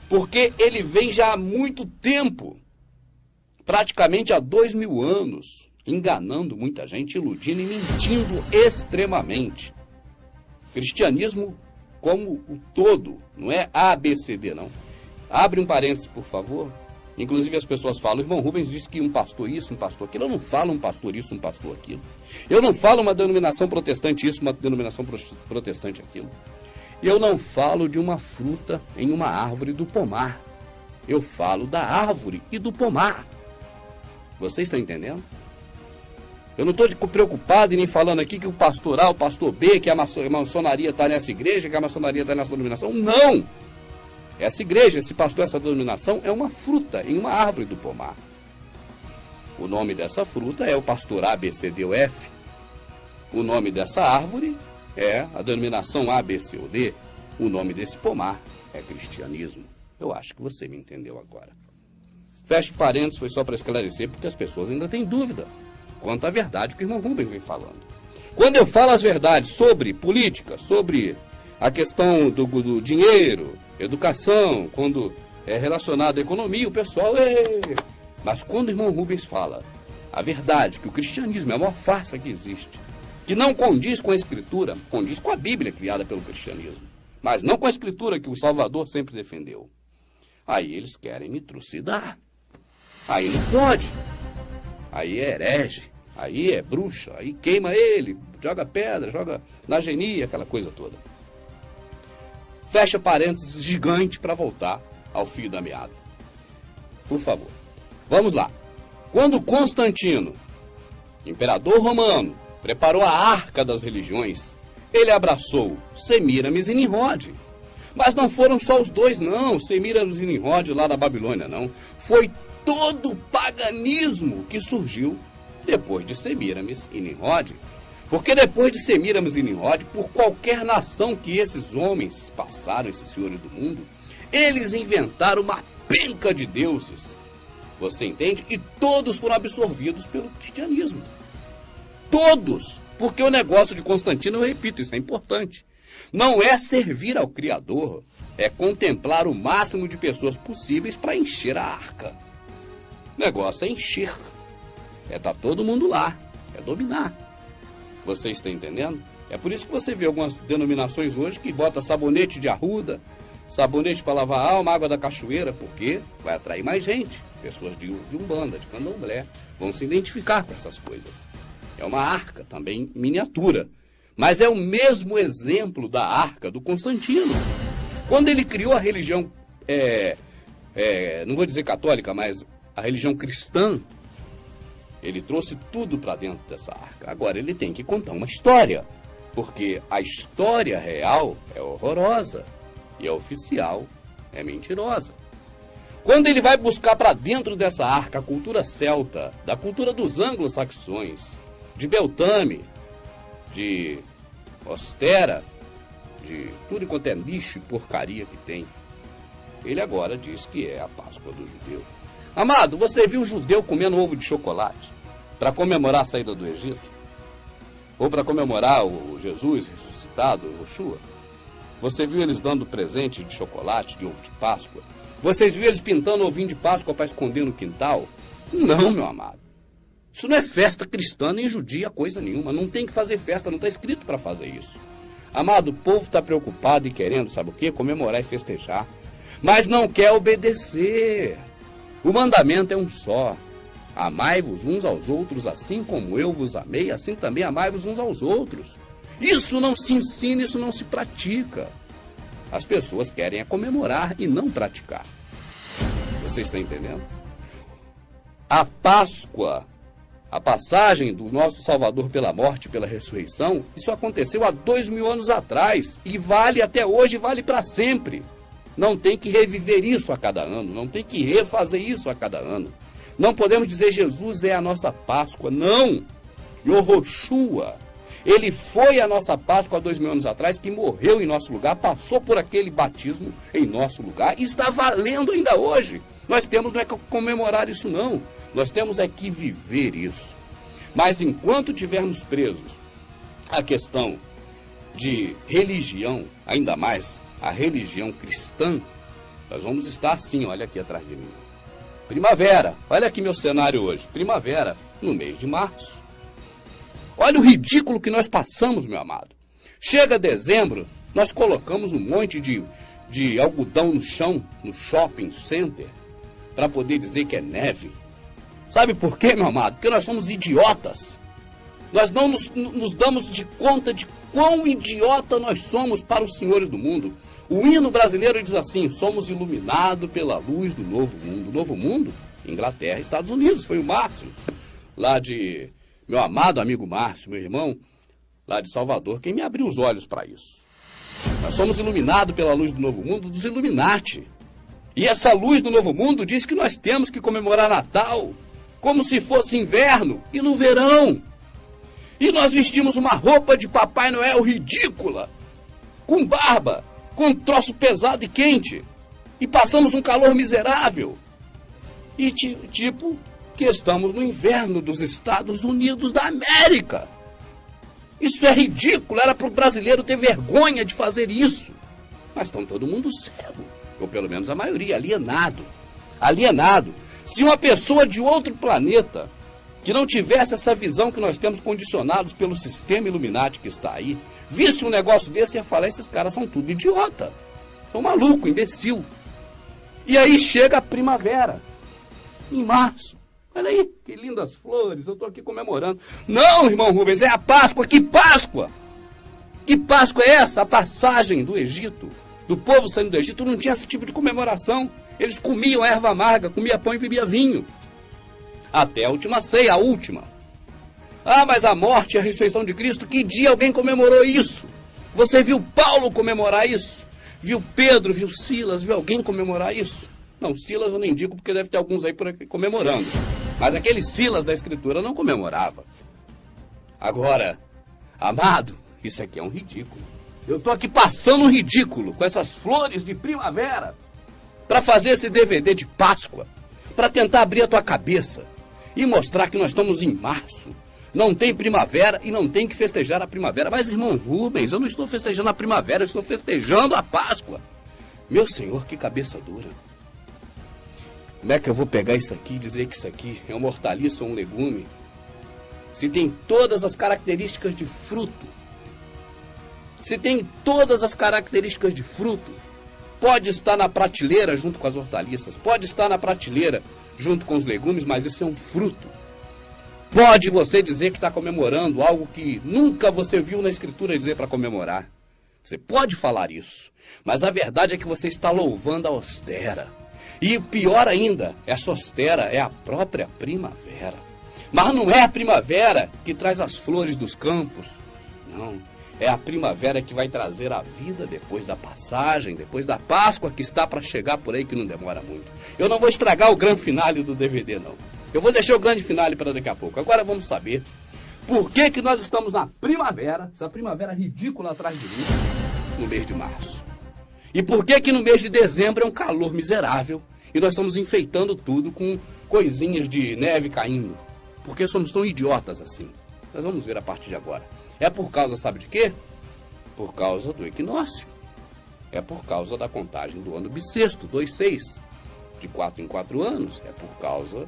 Porque ele vem já há muito tempo, praticamente há 2000 anos, enganando muita gente, iludindo e mentindo extremamente. Cristianismo como o todo, não é ABCD, não. Abre um parênteses, por favor. Inclusive as pessoas falam, o irmão Rubens disse que um pastor isso, um pastor aquilo. Eu não falo um pastor isso, um pastor aquilo. Eu não falo uma denominação protestante isso, uma denominação protestante aquilo. Eu não falo de uma fruta em uma árvore do pomar. Eu falo da árvore e do pomar. Vocês estão entendendo? Eu não estou preocupado e nem falando aqui que o pastor A, o pastor B, que a maçonaria está nessa igreja, que a maçonaria está nessa denominação. Não! Essa igreja, esse pastor, essa denominação é uma fruta em uma árvore do pomar. O nome dessa fruta é o pastor A, B, C, D ou F. O nome dessa árvore é a denominação A, B, C ou D. O nome desse pomar é cristianismo. Eu acho que você me entendeu agora. Feche parênteses, foi só para esclarecer, porque as pessoas ainda têm dúvida quanto à verdade que o irmão Rubens vem falando. Quando eu falo as verdades sobre política, sobre a questão do dinheiro, educação, quando é relacionado à economia, o pessoal Mas quando o irmão Rubens fala a verdade, que o cristianismo é a maior farsa que existe, que não condiz com a escritura, condiz com a Bíblia criada pelo cristianismo, mas não com a escritura que o Salvador sempre defendeu, aí eles querem me trucidar. Aí não pode. Aí é herege, aí é bruxa, aí queima ele, joga pedra, joga na genia, aquela coisa toda. Fecha parênteses gigante para voltar ao fio da meada. Por favor. Vamos lá. Quando Constantino, imperador romano, preparou a Arca das Religiões, ele abraçou Semíramis e Nimrod. Mas não foram só os dois, não. Semíramis e Nimrod lá da Babilônia, não. Foi todo o paganismo que surgiu depois de Semíramis e Nimrod. Porque depois de Semiramis e Nimrod, por qualquer nação que esses homens passaram, esses senhores do mundo, eles inventaram uma penca de deuses. Você entende? E todos foram absorvidos pelo cristianismo. Todos! Porque o negócio de Constantino, eu repito, isso é importante. Não é servir ao Criador, é contemplar o máximo de pessoas possíveis para encher a arca. O negócio é encher. É estar todo mundo lá. É dominar. Você está entendendo? É por isso que você vê algumas denominações hoje que bota sabonete de arruda, sabonete para lavar a alma, água da cachoeira, porque vai atrair mais gente. Pessoas de umbanda, de candomblé, vão se identificar com essas coisas. É uma arca também miniatura. Mas é o mesmo exemplo da arca do Constantino. Quando ele criou a religião, não vou dizer católica, mas a religião cristã, ele trouxe tudo para dentro dessa arca. Agora ele tem que contar uma história, porque a história real é horrorosa e a oficial é mentirosa. Quando ele vai buscar para dentro dessa arca a cultura celta, da cultura dos anglo-saxões, de Beltame, de Ostera, de tudo quanto é lixo e porcaria que tem, ele agora diz que é a Páscoa do judeu. Amado, você viu o judeu comendo ovo de chocolate para comemorar a saída do Egito? Ou para comemorar o Jesus ressuscitado, o Yoshua? Você viu eles dando presente de chocolate, de ovo de Páscoa? Vocês viram eles pintando ovinho de Páscoa para esconder no quintal? Não, meu amado. Isso não é festa cristã nem judia, coisa nenhuma. Não tem que fazer festa, não está escrito para fazer isso. Amado, o povo está preocupado e querendo, sabe o quê? Comemorar e festejar. Mas não quer obedecer. O mandamento é um só. Amai-vos uns aos outros, assim como eu vos amei, assim também amai-vos uns aos outros. Isso não se ensina, isso não se pratica. As pessoas querem é comemorar e não praticar. Você está entendendo? A Páscoa, a passagem do nosso Salvador pela morte e pela ressurreição, isso aconteceu há 2000 anos atrás e vale até hoje, vale para sempre. Não tem que reviver isso a cada ano, não tem que refazer isso a cada ano. Não podemos dizer Jesus é a nossa Páscoa, não. Yoshua, ele foi a nossa Páscoa há 2000 anos atrás, que morreu em nosso lugar, passou por aquele batismo em nosso lugar e está valendo ainda hoje. Nós temos não é que comemorar isso não, nós temos é que viver isso. Mas enquanto tivermos presos a questão de religião, ainda mais a religião cristã, nós vamos estar assim, olha aqui atrás de mim. Primavera, olha aqui meu cenário hoje, primavera, no mês de março. Olha o ridículo que nós passamos, meu amado. Chega dezembro, nós colocamos um monte de algodão no chão, no shopping center, para poder dizer que é neve. Sabe por quê, meu amado? Porque nós somos idiotas. Nós não nos damos de conta de quão idiota nós somos para os senhores do mundo. O hino brasileiro diz assim: somos iluminados pela luz do novo mundo. O novo mundo? Inglaterra e Estados Unidos. Foi o Márcio, lá de... meu amado amigo Márcio, meu irmão, lá de Salvador, quem me abriu os olhos para isso. Nós somos iluminados pela luz do novo mundo, dos Illuminati. E essa luz do novo mundo diz que nós temos que comemorar Natal como se fosse inverno e no verão. E nós vestimos uma roupa de Papai Noel ridícula, com barba, com um troço pesado e quente, e passamos um calor miserável. E tipo que estamos no inverno dos Estados Unidos da América. Isso é ridículo, era para o brasileiro ter vergonha de fazer isso. Mas estão todo mundo cego, ou pelo menos a maioria, alienado. Alienado. Se uma pessoa de outro planeta, que não tivesse essa visão que nós temos condicionados pelo sistema Illuminati que está aí, visse um negócio desse, ia falar: esses caras são tudo idiota. São maluco, imbecil. E aí chega a primavera, em março. Olha aí, que lindas flores, eu estou aqui comemorando. Não, irmão Rubens, é a Páscoa. Que Páscoa? Que Páscoa é essa? A passagem do Egito, do povo saindo do Egito, não tinha esse tipo de comemoração. Eles comiam erva amarga, comiam pão e bebiam vinho. Até a última ceia, a última. Ah, mas a morte e a ressurreição de Cristo, que dia alguém comemorou isso? Você viu Paulo comemorar isso? Viu Pedro, viu Silas, viu alguém comemorar isso? Não, Silas eu não indico porque deve ter alguns aí por aqui comemorando. Mas aquele Silas da Escritura não comemorava. Agora, Amado, isso aqui é um ridículo. Eu tô aqui passando um ridículo com essas flores de primavera para fazer esse DVD de Páscoa, para tentar abrir a tua cabeça e mostrar que nós estamos em março. Não tem primavera e não tem que festejar a primavera. Mas, irmão Rubens, eu não estou festejando a primavera, eu estou festejando a Páscoa. Meu senhor, que cabeça dura. Como é que eu vou pegar isso aqui e dizer que isso aqui é uma hortaliça ou um legume? Se tem todas as características de fruto. Se tem todas as características de fruto, pode estar na prateleira junto com as hortaliças, pode estar na prateleira junto com os legumes, mas isso é um fruto. Pode você dizer que está comemorando algo que nunca você viu na Escritura dizer para comemorar. Você pode falar isso, mas a verdade é que você está louvando a Ostera. E pior ainda, essa Ostera é a própria primavera. Mas não é a primavera que traz as flores dos campos, não. É a primavera que vai trazer a vida depois da passagem, depois da Páscoa que está para chegar por aí, que não demora muito. Eu não vou estragar o grande finale do DVD, não. Eu vou deixar o grande finale para daqui a pouco. Agora vamos saber por que nós estamos na primavera, essa primavera ridícula atrás de mim, no mês de março. E por que no mês de dezembro é um calor miserável e nós estamos enfeitando tudo com coisinhas de neve caindo. Por que somos tão idiotas assim? Nós vamos ver a partir de agora. É por causa, sabe de quê? Por causa do equinócio. É por causa da contagem do ano bissexto, 2/6, de 4 em 4 anos. É por causa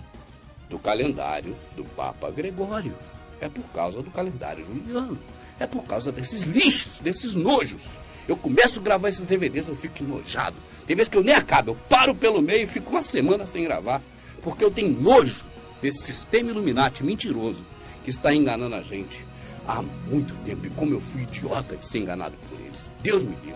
do calendário do Papa Gregório. É por causa do calendário juliano. É por causa desses lixos, desses nojos. Eu começo a gravar esses DVDs, eu fico enojado. Tem vezes que eu nem acabo, eu paro pelo meio e fico uma semana sem gravar. Porque eu tenho nojo desse sistema Illuminati mentiroso que está enganando a gente há muito tempo. E como eu fui idiota de ser enganado por eles. Deus me livre.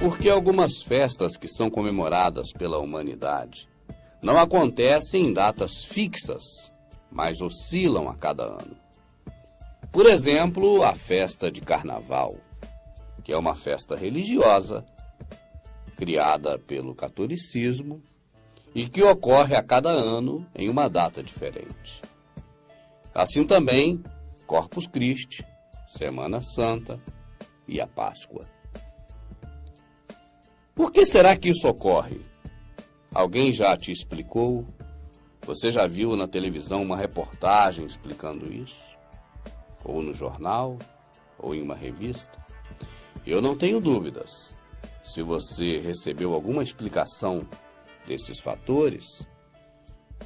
Porque algumas festas que são comemoradas pela humanidade não acontecem em datas fixas, mas oscilam a cada ano. Por exemplo, a festa de Carnaval, que é uma festa religiosa criada pelo catolicismo e que ocorre a cada ano em uma data diferente. Assim também, Corpus Christi, Semana Santa e a Páscoa. Por que será que isso ocorre? Alguém já te explicou? Você já viu na televisão uma reportagem explicando isso? Ou no jornal? Ou em uma revista? Eu não tenho dúvidas. Se você recebeu alguma explicação desses fatores,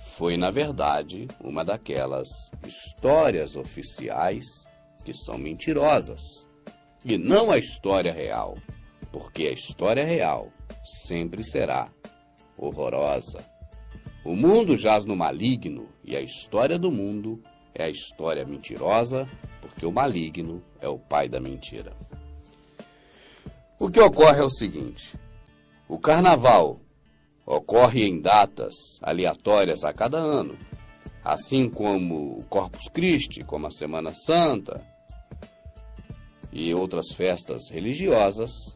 foi, na verdade, uma daquelas histórias oficiais que são mentirosas. E não a história real. Porque a história real sempre será horrorosa. O mundo jaz no maligno e a história do mundo é a história mentirosa, porque o maligno é o pai da mentira. O que ocorre é o seguinte: o carnaval ocorre em datas aleatórias a cada ano, assim como o Corpus Christi, como a Semana Santa e outras festas religiosas,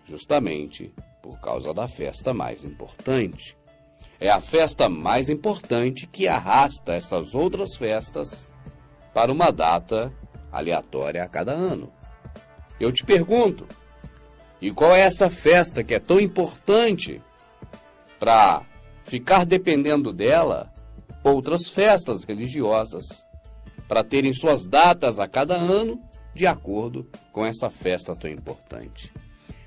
justamente por causa da festa mais importante. É a festa mais importante que arrasta essas outras festas para uma data aleatória a cada ano. Eu te pergunto, e qual é essa festa que é tão importante para ficar dependendo dela outras festas religiosas, para terem suas datas a cada ano de acordo com essa festa tão importante?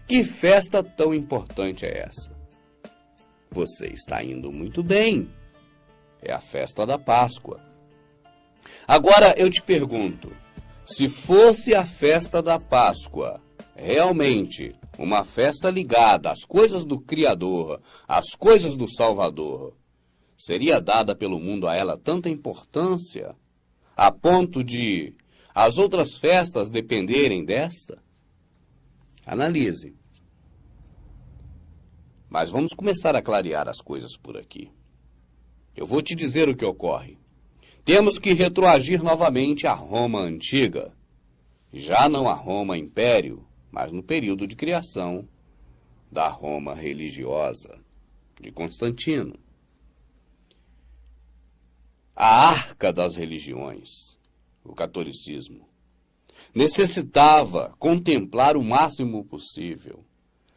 Que festa tão importante é essa? Você está indo muito bem. É a festa da Páscoa. Agora eu te pergunto, se fosse a festa da Páscoa realmente uma festa ligada às coisas do Criador, às coisas do Salvador, seria dada pelo mundo a ela tanta importância, a ponto de as outras festas dependerem desta? Analise. Mas vamos começar a clarear as coisas por aqui. Eu vou te dizer o que ocorre. Temos que retroagir novamente à Roma antiga. Já não a Roma Império, mas no período de criação da Roma religiosa, de Constantino. A arca das religiões, o catolicismo, necessitava contemplar o máximo possível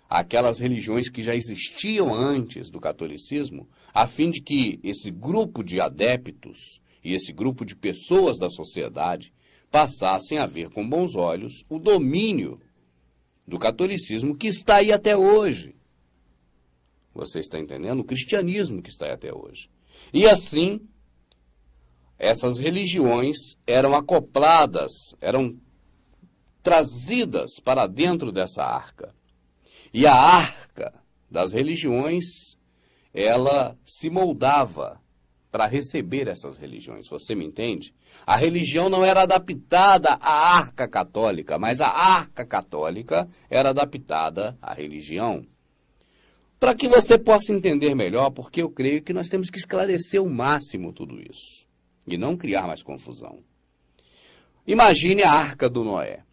aquelas religiões que já existiam antes do catolicismo, a fim de que esse grupo de adeptos e esse grupo de pessoas da sociedade passassem a ver com bons olhos o domínio do catolicismo que está aí até hoje. Você está entendendo? O cristianismo que está aí até hoje. E assim, essas religiões eram acopladas, eram trazidas para dentro dessa arca. E a arca das religiões, ela se moldava para receber essas religiões. Você me entende? A religião não era adaptada à arca católica, mas a arca católica era adaptada à religião. Para que você possa entender melhor, porque eu creio que nós temos que esclarecer ao máximo tudo isso e não criar mais confusão. Imagine a arca do Noé.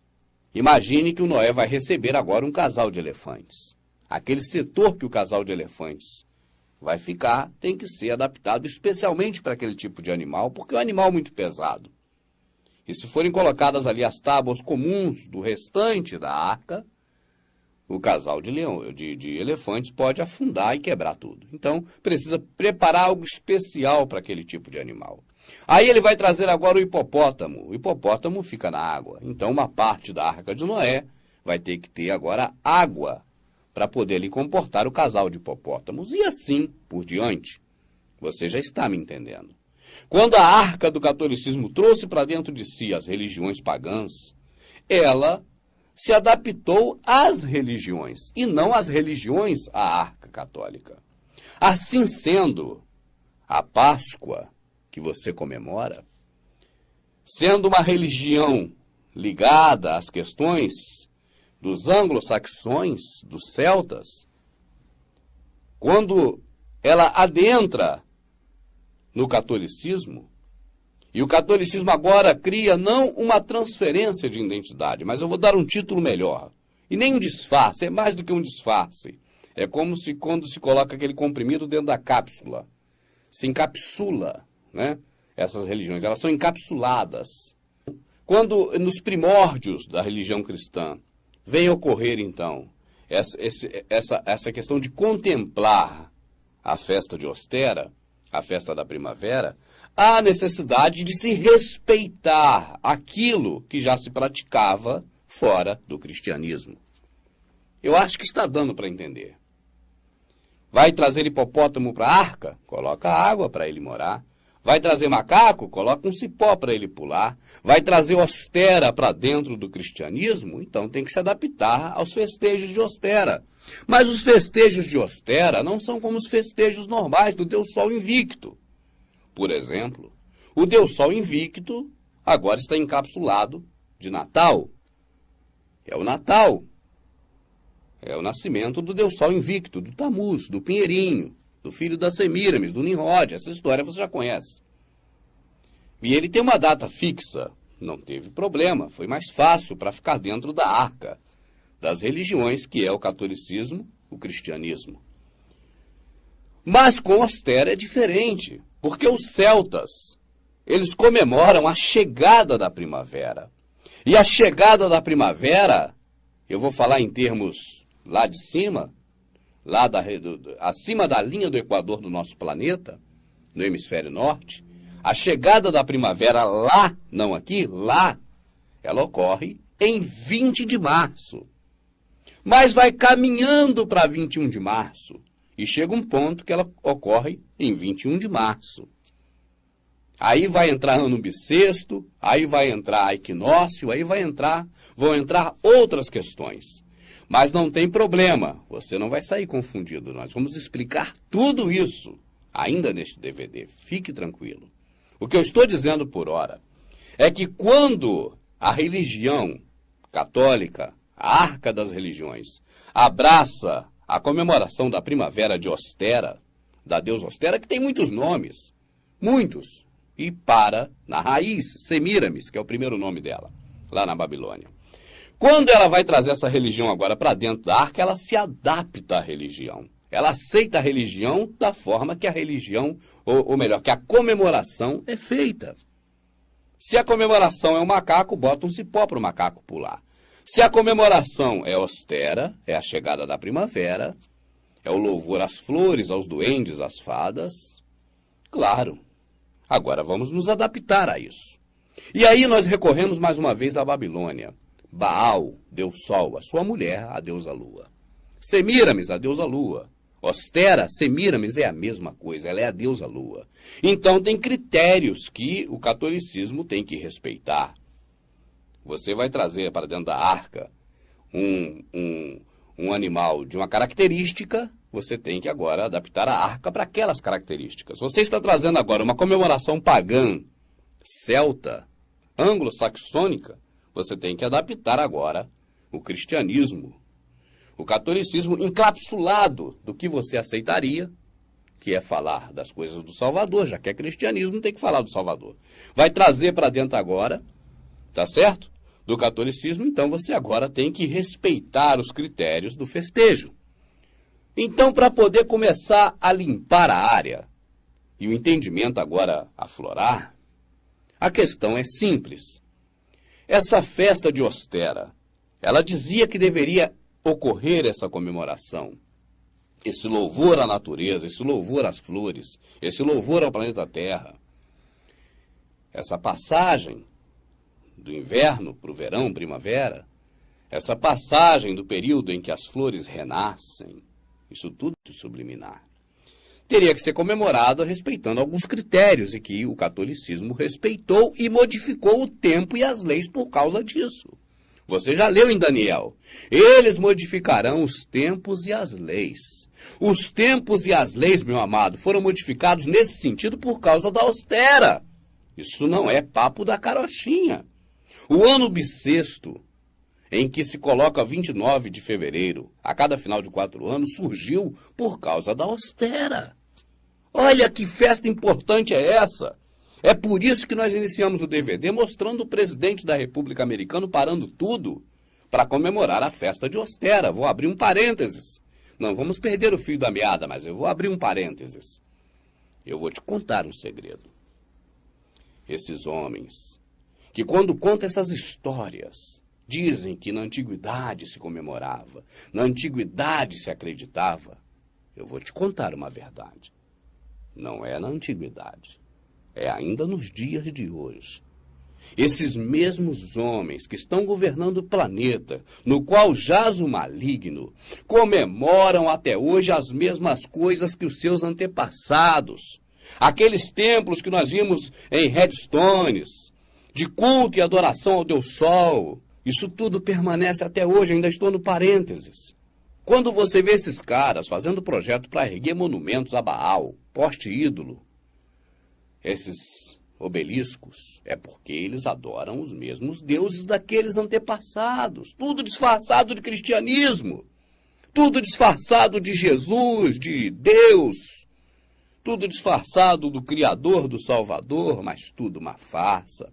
Imagine que o Noé vai receber agora um casal de elefantes. Aquele setor que o casal de elefantes vai ficar tem que ser adaptado especialmente para aquele tipo de animal, porque é um animal muito pesado. E se forem colocadas ali as tábuas comuns do restante da arca, o casal de elefantes pode afundar e quebrar tudo. Então, precisa preparar algo especial para aquele tipo de animal. Aí ele vai trazer agora o hipopótamo. O hipopótamo fica na água. Então, uma parte da arca de Noé vai ter que ter agora água para poder lhe comportar o casal de hipopótamos. E assim por diante. Você já está me entendendo. Quando a arca do catolicismo trouxe para dentro de si as religiões pagãs, ela se adaptou às religiões, e não as religiões à arca católica. Assim sendo, a Páscoa que você comemora, sendo uma religião ligada às questões dos anglo-saxões, dos celtas, quando ela adentra no catolicismo, e o catolicismo agora cria não uma transferência de identidade, mas eu vou dar um título melhor, e nem um disfarce, é mais do que um disfarce. É como se quando se coloca aquele comprimido dentro da cápsula, se encapsula, né? Essas religiões, elas são encapsuladas. Quando nos primórdios da religião cristã vem ocorrer, então, essa questão de contemplar a festa de Ostera, a festa da primavera, há a necessidade de se respeitar aquilo que já se praticava fora do cristianismo. Eu acho que está dando para entender. Vai trazer hipopótamo para a arca? Coloca água para ele morar. Vai trazer macaco? Coloca um cipó para ele pular. Vai trazer Ostera para dentro do cristianismo? Então tem que se adaptar aos festejos de Ostera. Mas os festejos de Ostera não são como os festejos normais do Deus Sol Invicto. Por exemplo, o Deus Sol Invicto agora está encapsulado de Natal. É o Natal. É o nascimento do Deus Sol Invicto, do Tamuz, do Pinheirinho, do filho da Semíramis, do Nimrod. Essa história você já conhece. E ele tem uma data fixa. Não teve problema. Foi mais fácil para ficar dentro da arca das religiões, que é o catolicismo, o cristianismo. Mas com Ostera é diferente, porque os celtas, eles comemoram a chegada da primavera. E a chegada da primavera, eu vou falar em termos lá de cima, acima da linha do equador do nosso planeta, no hemisfério norte, a chegada da primavera lá, não aqui, lá, ela ocorre em 20 de março. Mas vai caminhando para 21 de março. E chega um ponto que ela ocorre em 21 de março. Aí vai entrar ano bissexto, aí vai entrar equinócio, aí vão entrar outras questões. Mas não tem problema, você não vai sair confundido. Nós vamos explicar tudo isso ainda neste DVD. Fique tranquilo. O que eu estou dizendo por hora é que quando a religião católica, a arca das religiões, abraça a comemoração da primavera de Ostera, da deusa Ostera, que tem muitos nomes, muitos, e para na raiz, Semíramis, que é o primeiro nome dela, lá na Babilônia. Quando ela vai trazer essa religião agora para dentro da arca, ela se adapta à religião. Ela aceita a religião da forma que a religião, ou melhor, que a comemoração é feita. Se a comemoração é um macaco, bota um cipó para o macaco pular. Se a comemoração é Ostera, é a chegada da primavera, é o louvor às flores, aos duendes, às fadas, claro, agora vamos nos adaptar a isso. E aí nós recorremos mais uma vez à Babilônia. Baal, deus Sol, a sua mulher, a deusa Lua. Semíramis, a deusa Lua. Ostera, Semíramis é a mesma coisa, ela é a deusa Lua. Então tem critérios que o catolicismo tem que respeitar. Você vai trazer para dentro da arca um animal de uma característica, você tem que agora adaptar a arca para aquelas características. Você está trazendo agora uma comemoração pagã, celta, anglo-saxônica, você tem que adaptar agora o cristianismo, o catolicismo encapsulado do que você aceitaria, que é falar das coisas do Salvador, já que é cristianismo, tem que falar do Salvador. Vai trazer para dentro agora, tá certo? Do catolicismo, então você agora tem que respeitar os critérios do festejo. Então, para poder começar a limpar a área e o entendimento agora aflorar, a questão é simples. Essa festa de Ostera, ela dizia que deveria ocorrer essa comemoração, esse louvor à natureza, esse louvor às flores, esse louvor ao planeta Terra. Essa passagem do inverno para o verão, primavera, essa passagem do período em que as flores renascem, isso tudo é subliminar, teria que ser comemorada respeitando alguns critérios e que o catolicismo respeitou e modificou o tempo e as leis por causa disso. Você já leu em Daniel. Eles modificarão os tempos e as leis. Os tempos e as leis, meu amado, foram modificados nesse sentido por causa da Ostera. Isso não é papo da carochinha. O ano bissexto, em que se coloca 29 de fevereiro, a cada final de 4 anos, surgiu por causa da Ostera. Olha que festa importante é essa! É por isso que nós iniciamos o DVD mostrando o presidente da República Americana parando tudo para comemorar a festa de Ostera. Vou abrir um parênteses. Não vamos perder o fio da meada, mas eu vou abrir um parênteses. Eu vou te contar um segredo. Esses homens, que quando contam essas histórias, dizem que na antiguidade se comemorava, na antiguidade se acreditava, eu vou te contar uma verdade. Não é na antiguidade. É ainda nos dias de hoje. Esses mesmos homens que estão governando o planeta, no qual jaz o maligno, comemoram até hoje as mesmas coisas que os seus antepassados. Aqueles templos que nós vimos em headstones, de culto e adoração ao Deus Sol, isso tudo permanece até hoje, ainda estou no parênteses. Quando você vê esses caras fazendo projeto para erguer monumentos a Baal, poste ídolo, esses obeliscos, é porque eles adoram os mesmos deuses daqueles antepassados. Tudo disfarçado de cristianismo. Tudo disfarçado de Jesus, de Deus. Tudo disfarçado do Criador, do Salvador, mas tudo uma farsa.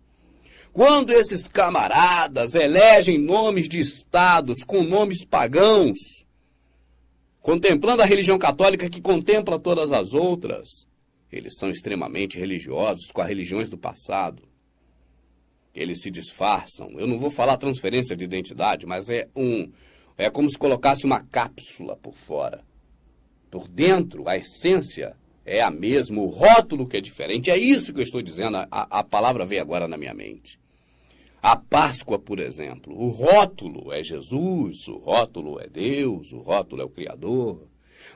Quando esses camaradas elegem nomes de estados com nomes pagãos, contemplando a religião católica que contempla todas as outras, eles são extremamente religiosos com as religiões do passado. Eles se disfarçam. Eu não vou falar transferência de identidade, mas é como se colocasse uma cápsula por fora. Por dentro, a essência é a mesma, o rótulo que é diferente. É isso que eu estou dizendo, a palavra veio agora na minha mente. A Páscoa, por exemplo, o rótulo é Jesus, o rótulo é Deus, o rótulo é o Criador,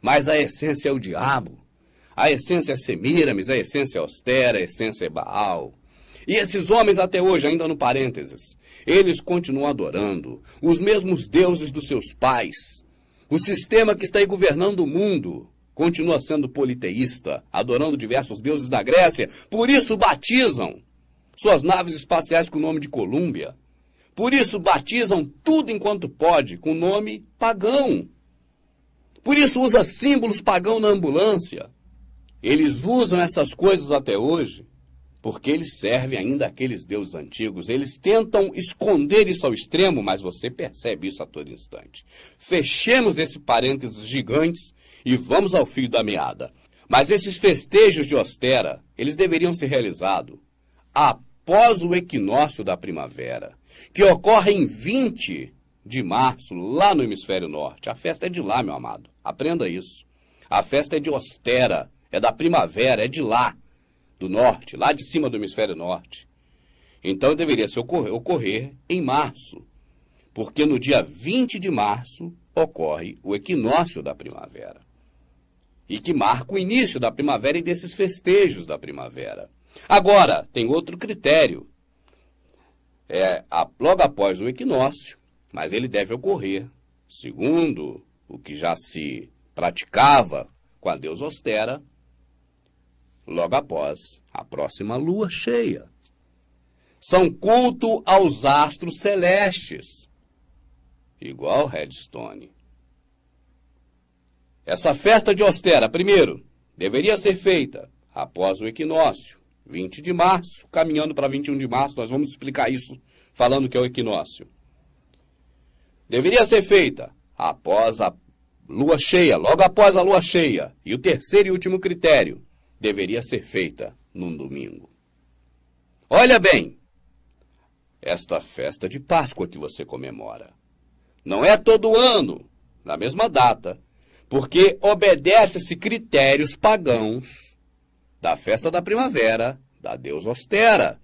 mas a essência é o diabo. A essência é Semíramis, a essência é Ostera, a essência é Baal. E esses homens até hoje, ainda no parênteses, eles continuam adorando os mesmos deuses dos seus pais. O sistema que está aí governando o mundo continua sendo politeísta, adorando diversos deuses da Grécia. Por isso batizam suas naves espaciais com o nome de Colúmbia. Por isso batizam tudo enquanto pode com nome pagão. Por isso usa símbolos pagãos na ambulância. Eles usam essas coisas até hoje porque eles servem ainda aqueles deuses antigos. Eles tentam esconder isso ao extremo, mas você percebe isso a todo instante. Fechemos esse parênteses gigantes e vamos ao fio da meada. Mas esses festejos de Ostera, eles deveriam ser realizados após o equinócio da primavera, que ocorre em 20 de março, lá no hemisfério norte. A festa é de lá, meu amado. Aprenda isso. A festa é de Ostera, é da primavera, é de lá, do norte, lá de cima do hemisfério norte. Então deveria se ocorrer em março, porque no dia 20 de março ocorre o equinócio da primavera, e que marca o início da primavera e desses festejos da primavera. Agora, tem outro critério. Logo após o equinócio, mas ele deve ocorrer, segundo o que já se praticava com a deusa Ostera, logo após a próxima lua cheia. São culto aos astros celestes, igual Redstone. Essa festa de Ostera, primeiro, deveria ser feita após o equinócio, 20 de março, caminhando para 21 de março, nós vamos explicar isso falando que é o equinócio. Deveria ser feita após a lua cheia, logo após a lua cheia. E o terceiro e último critério, deveria ser feita num domingo. Olha bem, esta festa de Páscoa que você comemora não é todo ano, na mesma data, porque obedece-se critérios pagãos da festa da primavera, da deusa Ostera,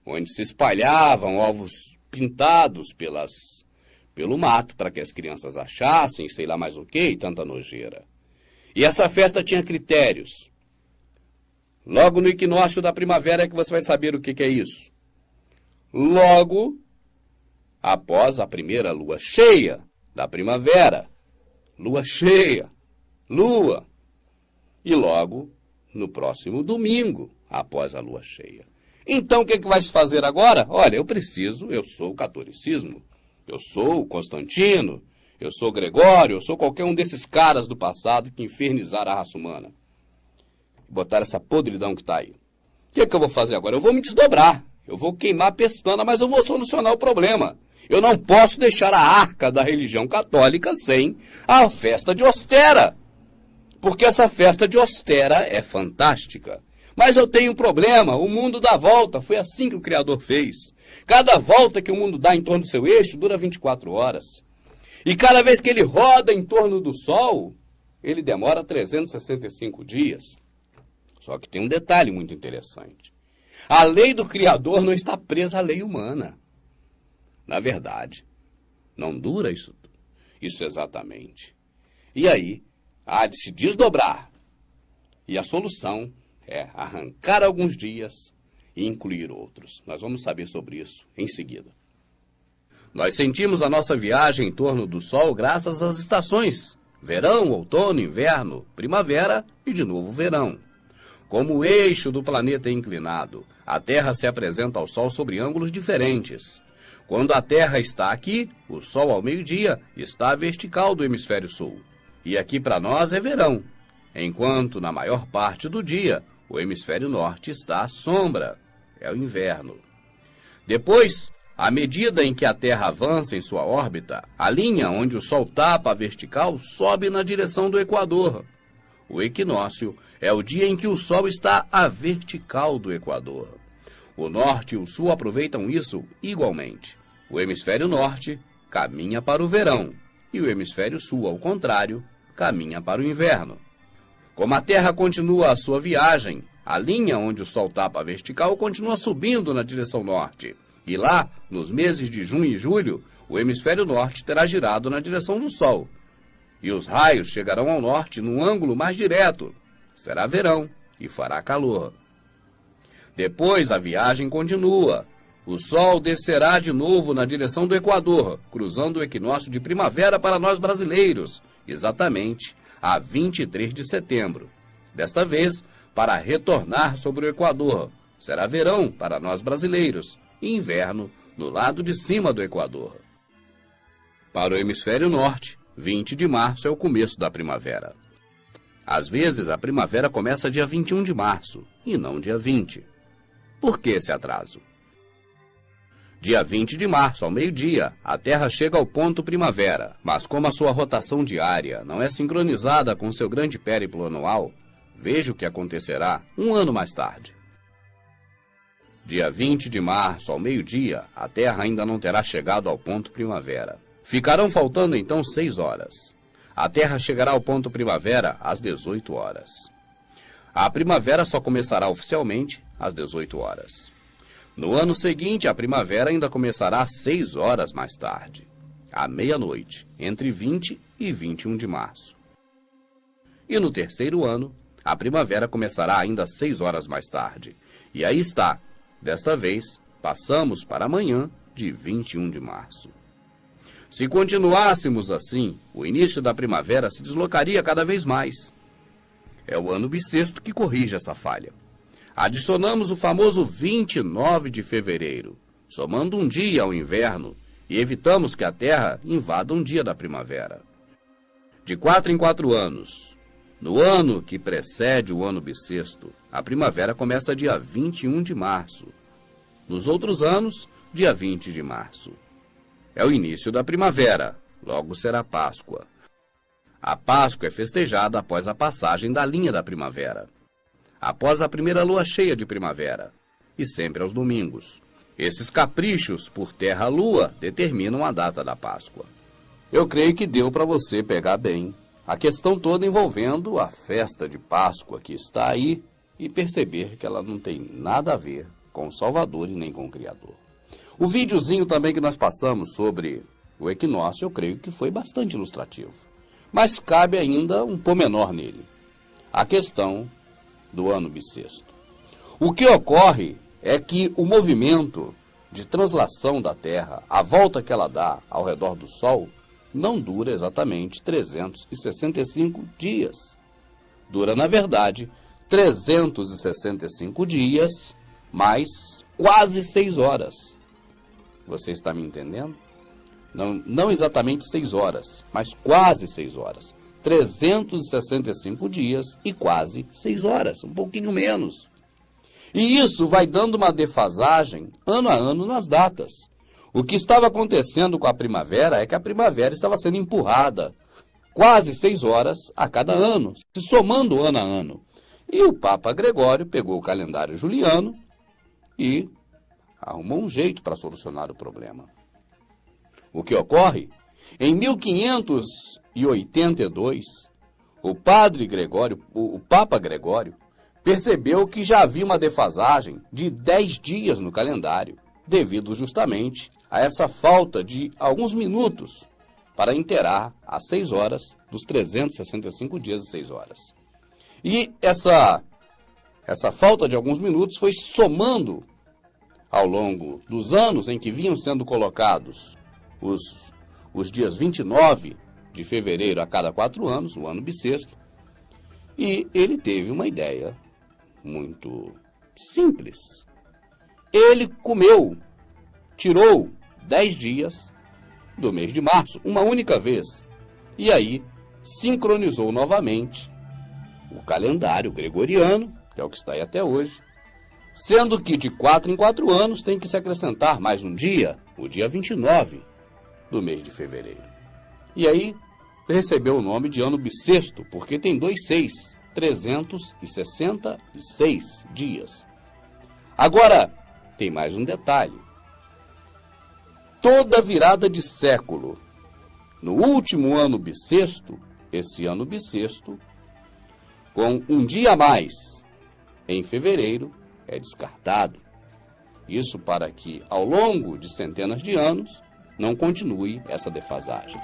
onde se espalhavam ovos pintados pelo mato para que as crianças achassem, sei lá mais o que, e tanta nojeira. E essa festa tinha critérios. Logo no equinócio da primavera é que você vai saber o que é isso. Logo após a primeira lua cheia da primavera, lua cheia, lua, e logo no próximo domingo, após a lua cheia. Então, o que vai se fazer agora? Olha, eu sou o catolicismo, eu sou o Constantino, eu sou o Gregório, eu sou qualquer um desses caras do passado que infernizaram a raça humana. Botaram essa podridão que está aí. O que eu vou fazer agora? Eu vou me desdobrar, eu vou queimar a pestana, mas eu vou solucionar o problema. Eu não posso deixar a arca da religião católica sem a festa de Ostera, porque essa festa de Ostera é fantástica. Mas eu tenho um problema, o mundo dá volta, foi assim que o Criador fez. Cada volta que o mundo dá em torno do seu eixo dura 24 horas. E cada vez que ele roda em torno do Sol, ele demora 365 dias. Só que tem um detalhe muito interessante. A lei do Criador não está presa à lei humana. Na verdade, não dura isso exatamente. E aí, há de se desdobrar. E a solução é arrancar alguns dias e incluir outros. Nós vamos saber sobre isso em seguida. Nós sentimos a nossa viagem em torno do Sol graças às estações: verão, outono, inverno, primavera e de novo verão. Como o eixo do planeta é inclinado, a Terra se apresenta ao Sol sobre ângulos diferentes. Quando a Terra está aqui, o Sol ao meio-dia está à vertical do hemisfério sul. E aqui para nós é verão, enquanto na maior parte do dia o hemisfério norte está à sombra, é o inverno. Depois, à medida em que a Terra avança em sua órbita, a linha onde o Sol tapa a vertical sobe na direção do Equador. O equinócio é o dia em que o Sol está à vertical do Equador. O norte e o sul aproveitam isso igualmente. O hemisfério norte caminha para o verão e o hemisfério sul, ao contrário, caminha para o inverno. Como a Terra continua a sua viagem, a linha onde o Sol tapa a vertical continua subindo na direção norte. E lá, nos meses de junho e julho, o hemisfério norte terá girado na direção do Sol. E os raios chegarão ao norte num ângulo mais direto. Será verão e fará calor. Depois a viagem continua. O Sol descerá de novo na direção do Equador, cruzando o equinócio de primavera para nós brasileiros, exatamente a 23 de setembro. Desta vez, para retornar sobre o Equador. Será verão para nós brasileiros e inverno no lado de cima do Equador. Para o hemisfério norte, 20 de março é o começo da primavera. Às vezes, a primavera começa dia 21 de março, e não dia 20. Por que esse atraso? Dia 20 de março, ao meio-dia, a Terra chega ao ponto primavera, mas como a sua rotação diária não é sincronizada com seu grande périplo anual, veja o que acontecerá um ano mais tarde. Dia 20 de março, ao meio-dia, a Terra ainda não terá chegado ao ponto primavera. Ficarão faltando então 6 horas. A Terra chegará ao ponto primavera às 18 horas. A primavera só começará oficialmente às 18 horas. No ano seguinte, a primavera ainda começará às 6 horas mais tarde, à meia-noite, entre 20 e 21 de março. E no terceiro ano, a primavera começará ainda às 6 horas mais tarde. E aí está, desta vez, passamos para amanhã de 21 de março. Se continuássemos assim, o início da primavera se deslocaria cada vez mais. É o ano bissexto que corrige essa falha. Adicionamos o famoso 29 de fevereiro, somando um dia ao inverno, e evitamos que a Terra invada um dia da primavera. De 4 em 4 anos, no ano que precede o ano bissexto, a primavera começa dia 21 de março. Nos outros anos, dia 20 de março. É o início da primavera, logo será Páscoa. A Páscoa é festejada após a passagem da linha da primavera, após a primeira lua cheia de primavera, e sempre aos domingos. Esses caprichos por terra-lua determinam a data da Páscoa. Eu creio que deu para você pegar bem a questão toda envolvendo a festa de Páscoa que está aí e perceber que ela não tem nada a ver com o Salvador e nem com o Criador. O videozinho também que nós passamos sobre o equinócio, eu creio que foi bastante ilustrativo. Mas cabe ainda um pormenor nele. A questão do ano bissexto. O que ocorre é que o movimento de translação da Terra, a volta que ela dá ao redor do Sol, não dura exatamente 365 dias. Dura, na verdade, 365 dias mais quase 6 horas. Você está me entendendo? Não exatamente 6 horas, mas quase 6 horas. 365 dias e quase 6 horas, um pouquinho menos. E isso vai dando uma defasagem ano a ano nas datas. O que estava acontecendo com a primavera é que a primavera estava sendo empurrada quase 6 horas a cada ano, se somando ano a ano. E o Papa Gregório pegou o calendário juliano e arrumou um jeito para solucionar o problema. O que ocorre? Em 1582, o Papa Gregório, percebeu que já havia uma defasagem de 10 dias no calendário, devido justamente a essa falta de alguns minutos para inteirar as 6 horas dos 365 dias e 6 horas. E essa falta de alguns minutos foi somando ao longo dos anos em que vinham sendo colocados os dias 29 de fevereiro a cada 4 anos, o ano bissexto, e ele teve uma ideia muito simples. Ele tirou 10 dias do mês de março, uma única vez, e aí sincronizou novamente o calendário gregoriano, que é o que está aí até hoje, sendo que de 4 em 4 anos tem que se acrescentar mais um dia, o dia 29 do mês de fevereiro. E aí recebeu o nome de ano bissexto, porque tem 2 6, 366 dias. Agora, tem mais um detalhe. Toda virada de século, no último ano bissexto, esse ano bissexto, com um dia a mais em fevereiro, é descartado. Isso para que, ao longo de centenas de anos, não continue essa defasagem.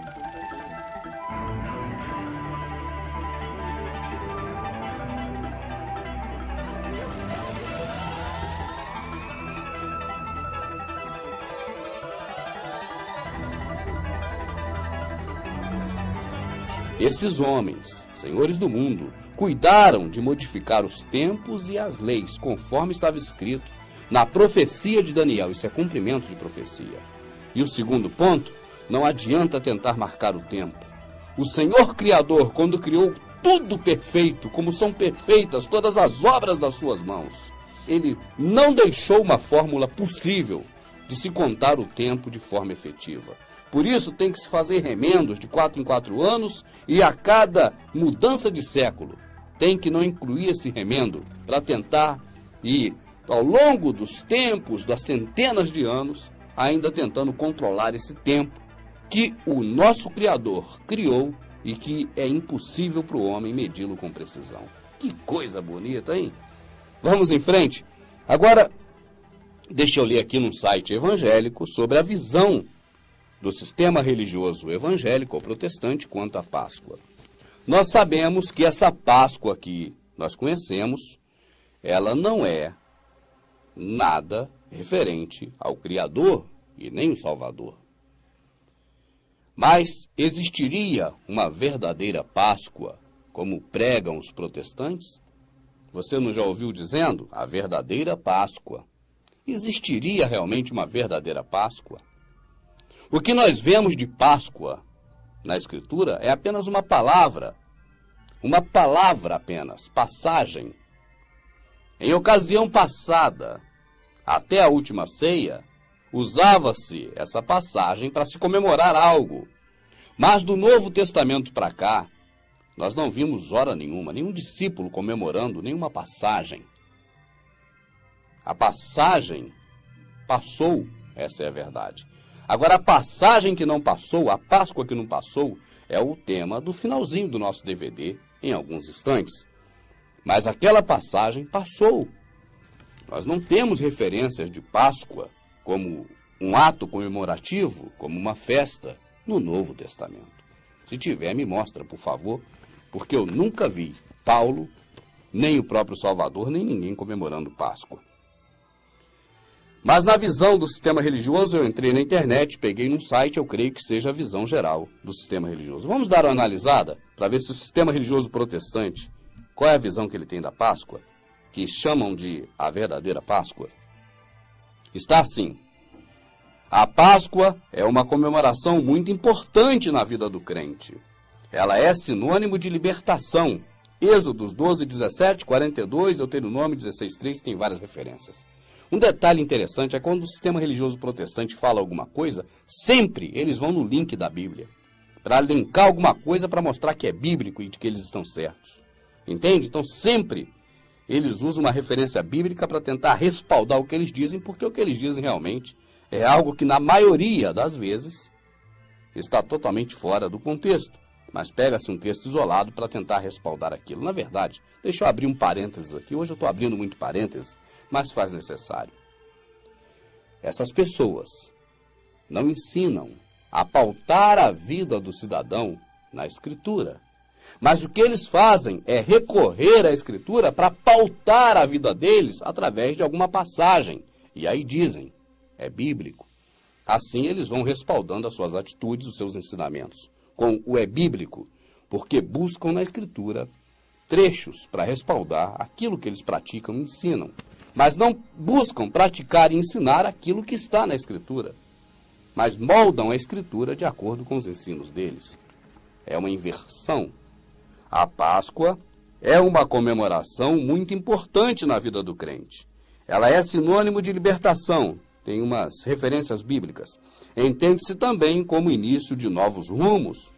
Esses homens, senhores do mundo, cuidaram de modificar os tempos e as leis, conforme estava escrito, na profecia de Daniel. Isso é cumprimento de profecia. E o segundo ponto, não adianta tentar marcar o tempo. O Senhor Criador, quando criou tudo perfeito, como são perfeitas todas as obras das suas mãos, Ele não deixou uma fórmula possível de se contar o tempo de forma efetiva. Por isso tem que se fazer remendos de 4 em 4 anos e a cada mudança de século tem que não incluir esse remendo para tentar ir ao longo dos tempos, das centenas de anos, ainda tentando controlar esse tempo que o nosso Criador criou e que é impossível para o homem medi-lo com precisão. Que coisa bonita, hein? Vamos em frente. Agora, deixa eu ler aqui num site evangélico sobre a visão do sistema religioso evangélico ou protestante quanto à Páscoa. Nós sabemos que essa Páscoa que nós conhecemos, ela não é nada referente ao Criador e nem o Salvador. Mas existiria uma verdadeira Páscoa, como pregam os protestantes? Você não já ouviu dizendo? A verdadeira Páscoa. Existiria realmente uma verdadeira Páscoa? O que nós vemos de Páscoa na Escritura é apenas uma palavra apenas, passagem. Em ocasião passada, até a última ceia, usava-se essa passagem para se comemorar algo. Mas do Novo Testamento para cá, nós não vimos hora nenhuma, nenhum discípulo comemorando nenhuma passagem. A passagem passou, essa é a verdade. Agora, a passagem que não passou, a Páscoa que não passou, é o tema do finalzinho do nosso DVD, em alguns instantes. Mas aquela passagem passou. Nós não temos referências de Páscoa como um ato comemorativo, como uma festa, no Novo Testamento. Se tiver, me mostra, por favor, porque eu nunca vi Paulo, nem o próprio Salvador, nem ninguém comemorando Páscoa. Mas na visão do sistema religioso, eu entrei na internet, peguei num site, eu creio que seja a visão geral do sistema religioso. Vamos dar uma analisada para ver se o sistema religioso protestante, qual é a visão que ele tem da Páscoa, que chamam de a verdadeira Páscoa. Está assim: a Páscoa é uma comemoração muito importante na vida do crente. Ela é sinônimo de libertação. Êxodos 12, 17, 42, Deuteronômio 16, 3, tem várias referências. Um detalhe interessante é quando o sistema religioso protestante fala alguma coisa, sempre eles vão no link da Bíblia, para linkar alguma coisa para mostrar que é bíblico e de que eles estão certos. Entende? Então sempre eles usam uma referência bíblica para tentar respaldar o que eles dizem, porque o que eles dizem realmente é algo que na maioria das vezes está totalmente fora do contexto. Mas pega-se um texto isolado para tentar respaldar aquilo. Na verdade, deixa eu abrir um parênteses aqui. Hoje eu estou abrindo muito parênteses, mas faz necessário. Essas pessoas não ensinam a pautar a vida do cidadão na Escritura. Mas o que eles fazem é recorrer à Escritura para pautar a vida deles através de alguma passagem. E aí dizem, é bíblico. Assim eles vão respaldando as suas atitudes, os seus ensinamentos com o é bíblico, porque buscam na Escritura trechos para respaldar aquilo que eles praticam e ensinam, mas não buscam praticar e ensinar aquilo que está na Escritura, mas moldam a Escritura de acordo com os ensinos deles. É uma inversão. A Páscoa é uma comemoração muito importante na vida do crente. Ela é sinônimo de libertação, tem umas referências bíblicas. Entende-se também como início de novos rumos,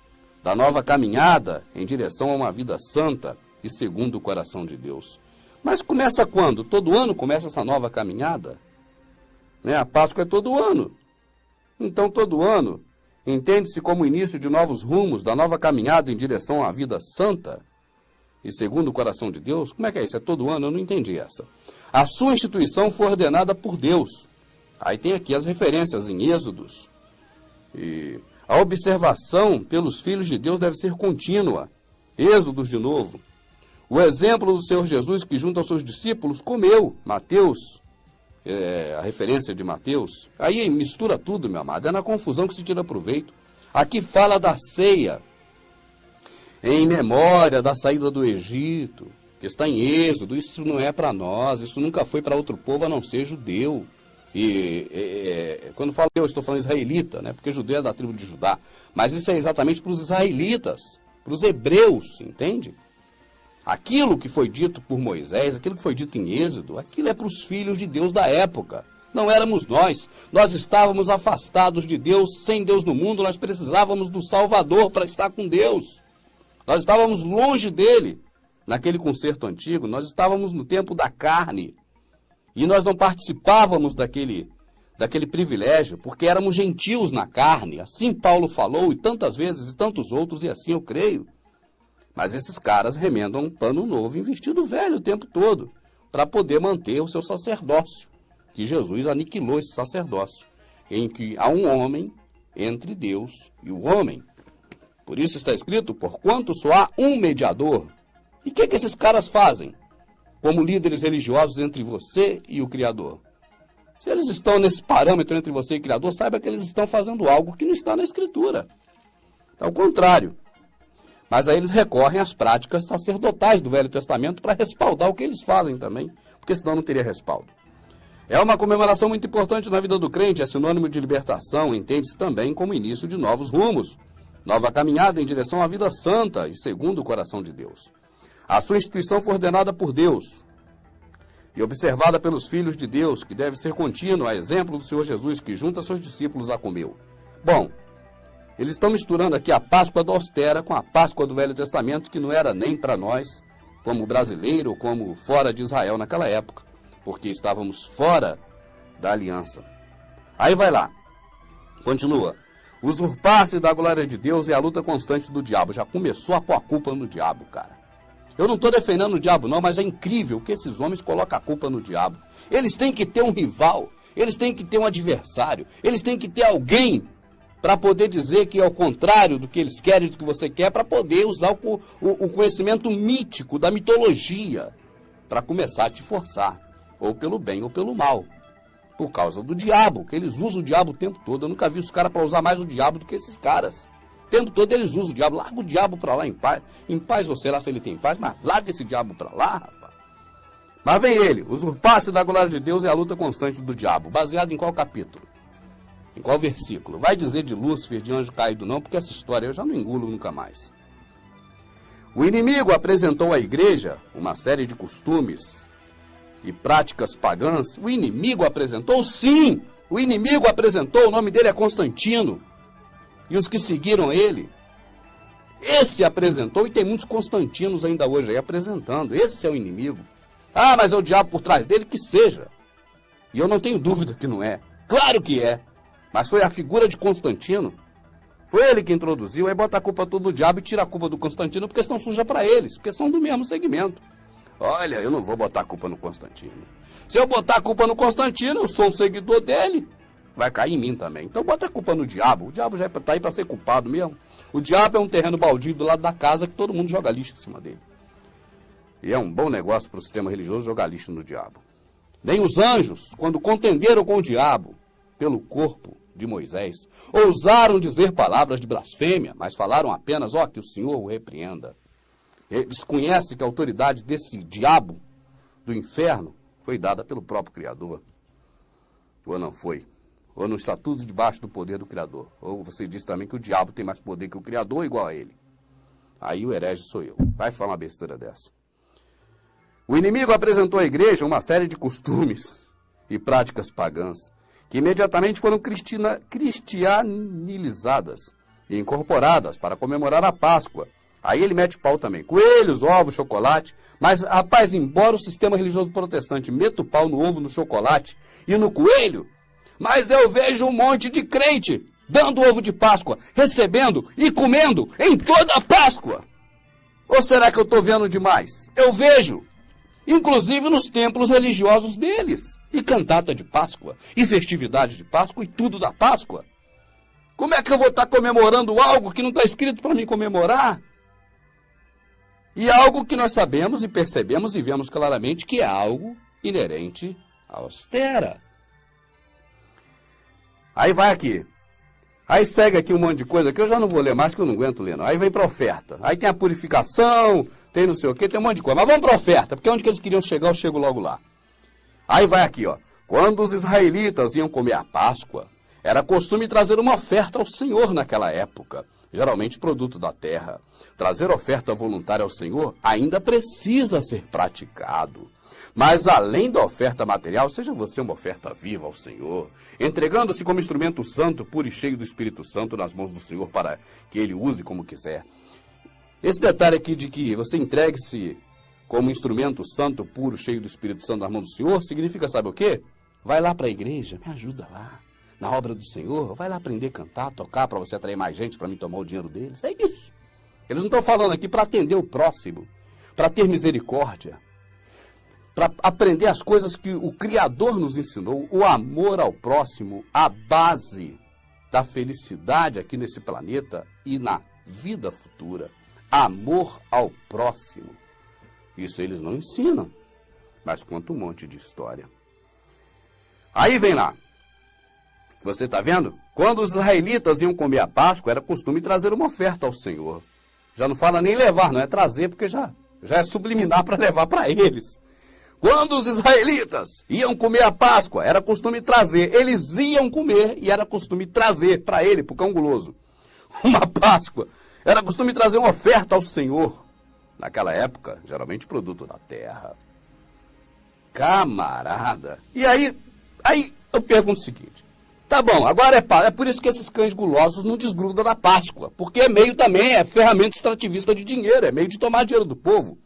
da nova caminhada em direção a uma vida santa e segundo o coração de Deus. Mas começa quando? Todo ano começa essa nova caminhada? Né? A Páscoa é todo ano. Então, todo ano, entende-se como início de novos rumos, da nova caminhada em direção à vida santa e segundo o coração de Deus? Como é que é isso? É todo ano? Eu não entendi essa. A sua instituição foi ordenada por Deus. Aí tem aqui as referências em Êxodos. E a observação pelos filhos de Deus deve ser contínua. Êxodos de novo. O exemplo do Senhor Jesus que junto aos seus discípulos comeu. Mateus, a referência de Mateus. Aí mistura tudo, meu amado. É na confusão que se tira proveito. Aqui fala da ceia, em memória da saída do Egito. que está em Êxodo, isso não é para nós, isso nunca foi para outro povo a não ser judeu. Quando falo eu estou falando israelita, né? Porque judeu é da tribo de Judá. Mas isso é exatamente para os israelitas, para os hebreus, entende? Aquilo que foi dito por Moisés, aquilo que foi dito em Êxodo, aquilo é para os filhos de Deus da época. Não éramos nós. Nós estávamos afastados de Deus, sem Deus no mundo, nós precisávamos do Salvador para estar com Deus. Nós estávamos longe dele. Naquele concerto antigo, nós estávamos no tempo da carne. E nós não participávamos daquele privilégio, porque éramos gentios na carne. Assim Paulo falou, e tantas vezes, e tantos outros, e assim eu creio. Mas esses caras remendam um pano novo em vestido velho o tempo todo, para poder manter o seu sacerdócio, que Jesus aniquilou esse sacerdócio, em que há um homem entre Deus e o homem. Por isso está escrito, porquanto só há um mediador. E o que esses caras fazem, como líderes religiosos entre você e o Criador? Se eles estão nesse parâmetro entre você e o Criador, saiba que eles estão fazendo algo que não está na Escritura. É o contrário. Mas aí eles recorrem às práticas sacerdotais do Velho Testamento para respaldar o que eles fazem também, porque senão não teria respaldo. É uma comemoração muito importante na vida do crente, é sinônimo de libertação, entende-se também como início de novos rumos, nova caminhada em direção à vida santa e segundo o coração de Deus. A sua instituição foi ordenada por Deus e observada pelos filhos de Deus, que deve ser contínua, a exemplo do Senhor Jesus, que junto a seus discípulos a comeu. Bom, eles estão misturando aqui a Páscoa da Austera com a Páscoa do Velho Testamento, que não era nem para nós, como brasileiro ou como fora de Israel naquela época, porque estávamos fora da aliança. Aí vai lá, continua. Usurpar-se da glória de Deus é a luta constante do diabo. Já começou a pôr a culpa no diabo, cara. Eu não estou defendendo o diabo não, mas é incrível que esses homens colocam a culpa no diabo. Eles têm que ter um rival, eles têm que ter um adversário, eles têm que ter alguém para poder dizer que é o contrário do que eles querem, do que você quer, para poder usar o conhecimento mítico da mitologia para começar a te forçar, ou pelo bem ou pelo mal, por causa do diabo, que eles usam o diabo o tempo todo. Eu nunca vi os caras para usar mais o diabo do que esses caras. O tempo todo eles usam o diabo. Larga o diabo para lá em paz. Em paz, ou sei lá se ele tem paz, mas larga esse diabo para lá, rapaz. Mas vem ele, usurpar-se da glória de Deus é a luta constante do diabo. Baseado em qual capítulo? Em qual versículo? Vai dizer de Lúcifer, de anjo caído não, porque essa história eu já não engulo nunca mais. O inimigo apresentou à igreja uma série de costumes e práticas pagãs. O inimigo apresentou? Sim! O inimigo apresentou, o nome dele é Constantino. E os que seguiram ele, esse apresentou, e tem muitos Constantinos ainda hoje aí apresentando. Esse é o inimigo. Ah, mas é o diabo por trás dele? Que seja. E eu não tenho dúvida que não é. Claro que é. Mas foi a figura de Constantino. Foi ele que introduziu, aí bota a culpa toda do diabo e tira a culpa do Constantino, porque estão suja para eles, porque são do mesmo segmento. Olha, eu não vou botar a culpa no Constantino. Se eu botar a culpa no Constantino, eu sou um seguidor dele. Vai cair em mim também. Então bota a culpa no diabo. O diabo já está aí para ser culpado mesmo. O diabo é um terreno baldio do lado da casa que todo mundo joga lixo em cima dele. E é um bom negócio para o sistema religioso jogar lixo no diabo. Nem os anjos, quando contenderam com o diabo pelo corpo de Moisés, ousaram dizer palavras de blasfêmia, mas falaram apenas, que o Senhor o repreenda. Eles conhecem que a autoridade desse diabo do inferno foi dada pelo próprio Criador. Ou não foi? Ou não está tudo debaixo do poder do Criador? Ou você diz também que o diabo tem mais poder que o Criador, igual a ele? Aí o herege sou eu. Vai falar uma besteira dessa. O inimigo apresentou à igreja uma série de costumes e práticas pagãs que imediatamente foram cristianizadas e incorporadas para comemorar a Páscoa. Aí ele mete pau também. Coelhos, ovos, chocolate. Mas, rapaz, embora o sistema religioso protestante meta o pau no ovo, no chocolate e no coelho, mas eu vejo um monte de crente dando ovo de Páscoa, recebendo e comendo em toda a Páscoa. Ou será que eu estou vendo demais? Eu vejo, inclusive nos templos religiosos deles, e cantata de Páscoa, e festividade de Páscoa, e tudo da Páscoa. Como é que eu vou estar comemorando algo que não está escrito para mim comemorar? E algo que nós sabemos e percebemos e vemos claramente que é algo inerente à austera. Aí vai aqui. Aí segue aqui um monte de coisa que eu já não vou ler mais, que eu não aguento ler não. Aí vem para a oferta. Aí tem a purificação, tem não sei o quê, tem um monte de coisa. Mas vamos para a oferta, porque onde que eles queriam chegar, eu chego logo lá. Aí vai aqui, ó. Quando os israelitas iam comer a Páscoa, era costume trazer uma oferta ao Senhor naquela época, geralmente produto da terra. Trazer oferta voluntária ao Senhor ainda precisa ser praticado. Mas além da oferta material, seja você uma oferta viva ao Senhor, entregando-se como instrumento santo, puro e cheio do Espírito Santo nas mãos do Senhor para que Ele use como quiser. Esse detalhe aqui de que você entregue-se como instrumento santo, puro, cheio do Espírito Santo nas mãos do Senhor, significa, sabe o quê? Vai lá para a igreja, me ajuda lá, na obra do Senhor, vai lá aprender a cantar, tocar, para você atrair mais gente, para mim tomar o dinheiro deles. É isso. Eles não estão falando aqui para atender o próximo, para ter misericórdia, para aprender as coisas que o Criador nos ensinou, o amor ao próximo, a base da felicidade aqui nesse planeta e na vida futura. Amor ao próximo. Isso eles não ensinam, mas conta um monte de história. Aí vem lá. Você está vendo? Quando os israelitas iam comer a Páscoa, era costume trazer uma oferta ao Senhor. Já não fala nem levar, não é trazer, porque já é subliminar para levar para eles. Quando os israelitas iam comer a Páscoa, era costume trazer. Eles iam comer e era costume trazer para ele, para o cão guloso, uma Páscoa. Era costume trazer uma oferta ao Senhor. Naquela época, geralmente produto da terra. Camarada. E aí eu pergunto o seguinte. Tá bom, agora é por isso que esses cães gulosos não desgrudam da Páscoa. Porque é meio também, é ferramenta extrativista de dinheiro, é meio de tomar dinheiro do povo.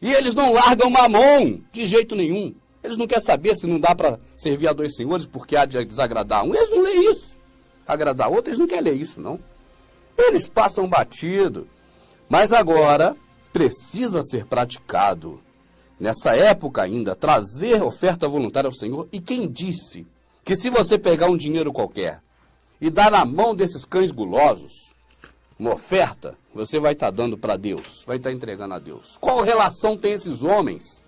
E eles não largam mamão de jeito nenhum. Eles não querem saber se não dá para servir a dois senhores porque há de desagradar um. Eles não leem isso. Agradar outro, eles não querem ler isso, não. Eles passam batido. Mas agora precisa ser praticado. Nessa época ainda, trazer oferta voluntária ao Senhor. E quem disse que se você pegar um dinheiro qualquer e dar na mão desses cães gulosos uma oferta, você vai estar dando para Deus, vai estar entregando a Deus. Qual relação tem esses homens,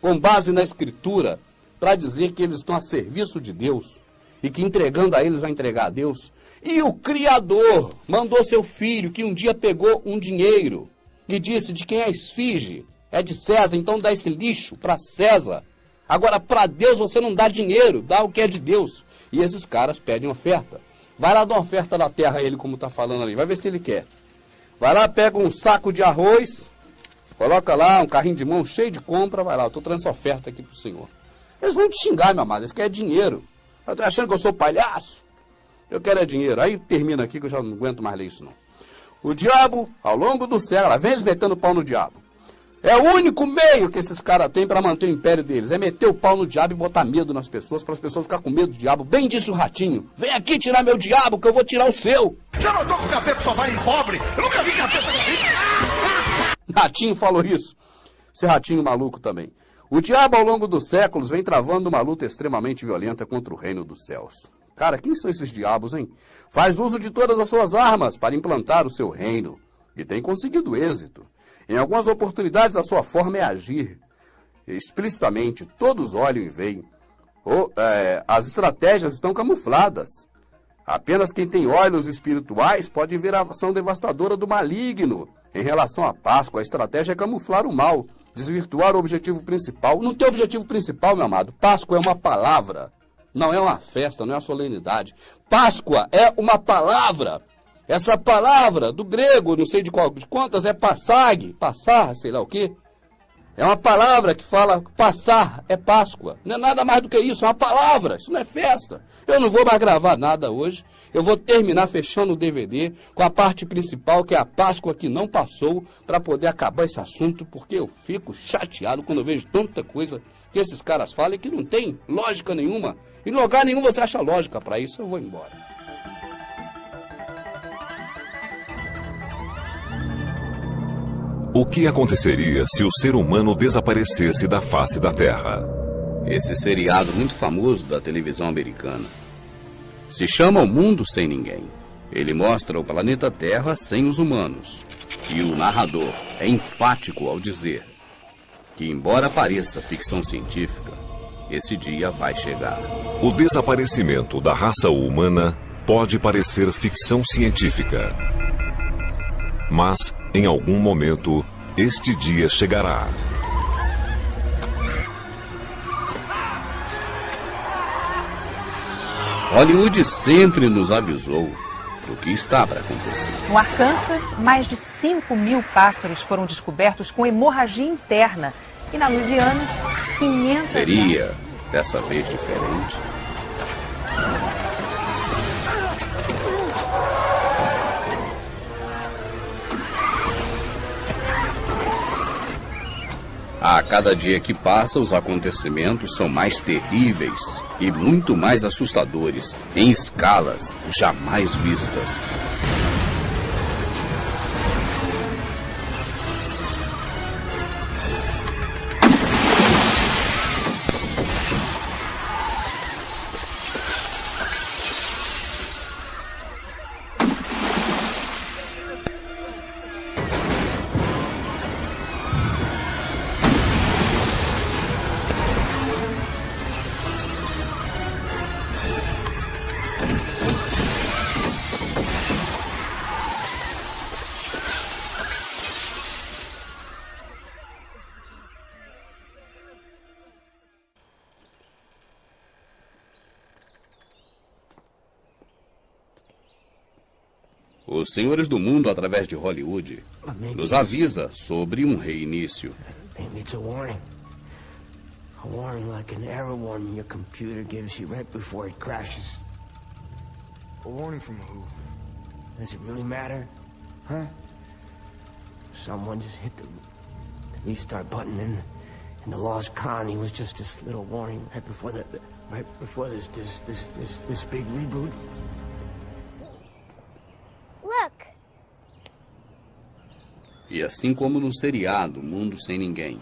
com base na Escritura, para dizer que eles estão a serviço de Deus e que entregando a eles vai entregar a Deus? E o Criador mandou seu filho, que um dia pegou um dinheiro e disse: de quem é a esfinge? É de César, então dá esse lixo para César. Agora, para Deus você não dá dinheiro, dá o que é de Deus. E esses caras pedem oferta. Vai lá dar uma oferta da terra a ele, como está falando ali. Vai ver se ele quer. Vai lá, pega um saco de arroz, coloca lá um carrinho de mão cheio de compra. Vai lá, eu estou trazendo essa oferta aqui para o Senhor. Eles vão te xingar, meu amado. Eles querem dinheiro. Estão achando que eu sou palhaço? Eu quero é dinheiro. Aí termina aqui que eu já não aguento mais ler isso, não. O diabo, ao longo do século, lá vem eles metendo pau no diabo. É o único meio que esses caras têm para manter o império deles. É meter o pau no diabo e botar medo nas pessoas, para as pessoas ficarem com medo do diabo. Bem disse o ratinho. Vem aqui tirar meu diabo, que eu vou tirar o seu. Eu não tô com capeta, só vai em pobre. Eu nunca vi capeta na vida. Ratinho falou isso. Esse ratinho maluco também. O diabo, ao longo dos séculos, vem travando uma luta extremamente violenta contra o reino dos céus. Cara, quem são esses diabos, hein? Faz uso de todas as suas armas para implantar o seu reino. E tem conseguido êxito. Em algumas oportunidades, a sua forma é agir explicitamente. Todos olham e veem. As estratégias estão camufladas. Apenas quem tem olhos espirituais pode ver a ação devastadora do maligno. Em relação à Páscoa, a estratégia é camuflar o mal, desvirtuar o objetivo principal. Não tem objetivo principal, meu amado. Páscoa é uma palavra. Não é uma festa, não é uma solenidade. Páscoa é uma palavra. Essa palavra do grego, não sei de quantas, é passag, passar, sei lá o quê. É uma palavra que fala passar, é Páscoa. Não é nada mais do que isso, é uma palavra, isso não é festa. Eu não vou mais gravar nada hoje, eu vou terminar fechando o DVD com a parte principal, que é a Páscoa que não passou, para poder acabar esse assunto, porque eu fico chateado quando eu vejo tanta coisa que esses caras falam e que não tem lógica nenhuma. Em lugar nenhum você acha lógica para isso, eu vou embora. O que aconteceria se o ser humano desaparecesse da face da Terra? Esse seriado muito famoso da televisão americana se chama O Mundo Sem Ninguém. Ele mostra o planeta Terra sem os humanos. E o narrador é enfático ao dizer que, embora pareça ficção científica, esse dia vai chegar. O desaparecimento da raça humana pode parecer ficção científica. Mas, em algum momento, Este dia chegará. Hollywood sempre nos avisou do que está para acontecer. No Arkansas, mais de 5.000 pássaros foram descobertos com hemorragia interna. E na Louisiana, 500... Seria, dessa vez, diferente? A cada dia que passa, os acontecimentos são mais terríveis e muito mais assustadores, em escalas jamais vistas. Os senhores do mundo, através de Hollywood, nos avisa sobre um reinício. Maybe it's a warning. A warning like an error warning your computer gives you right before it crashes. A warning from who? Does it really matter? Huh? Someone just hit the restart button and the lost Connie was just this little warning right before this big reboot. Look. E assim como no seriado Mundo Sem Ninguém,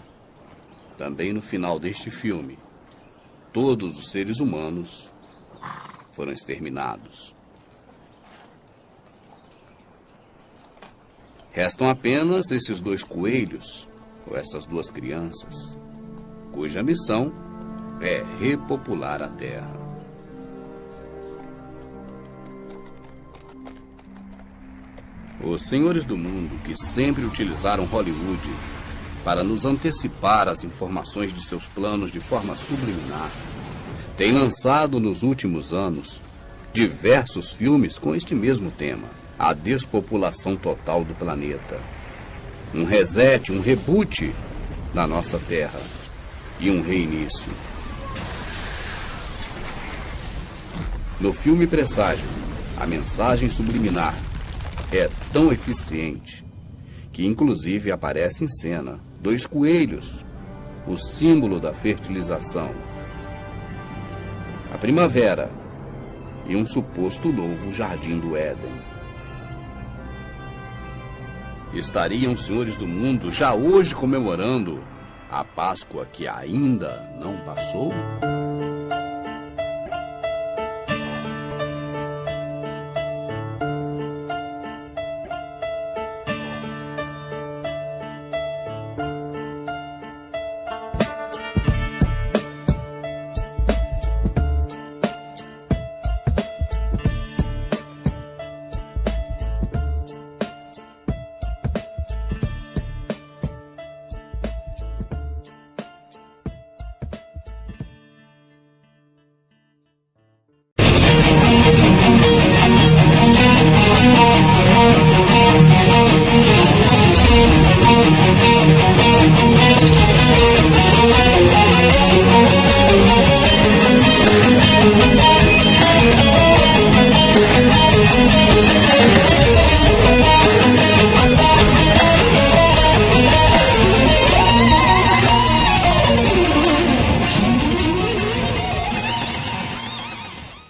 também no final deste filme, todos os seres humanos foram exterminados. Restam apenas esses dois coelhos, ou essas duas crianças, cuja missão é repopular a Terra. Os senhores do mundo, que sempre utilizaram Hollywood para nos antecipar as informações de seus planos de forma subliminar, têm lançado nos últimos anos diversos filmes com este mesmo tema: a despopulação total do planeta. Um reset, um reboot da nossa Terra e um reinício. No filme Presságio, a mensagem subliminar é tão eficiente que inclusive aparece em cena dois coelhos, o símbolo da fertilização, a primavera e um suposto novo jardim do Éden. Estariam os senhores do mundo já hoje comemorando a Páscoa que ainda não passou?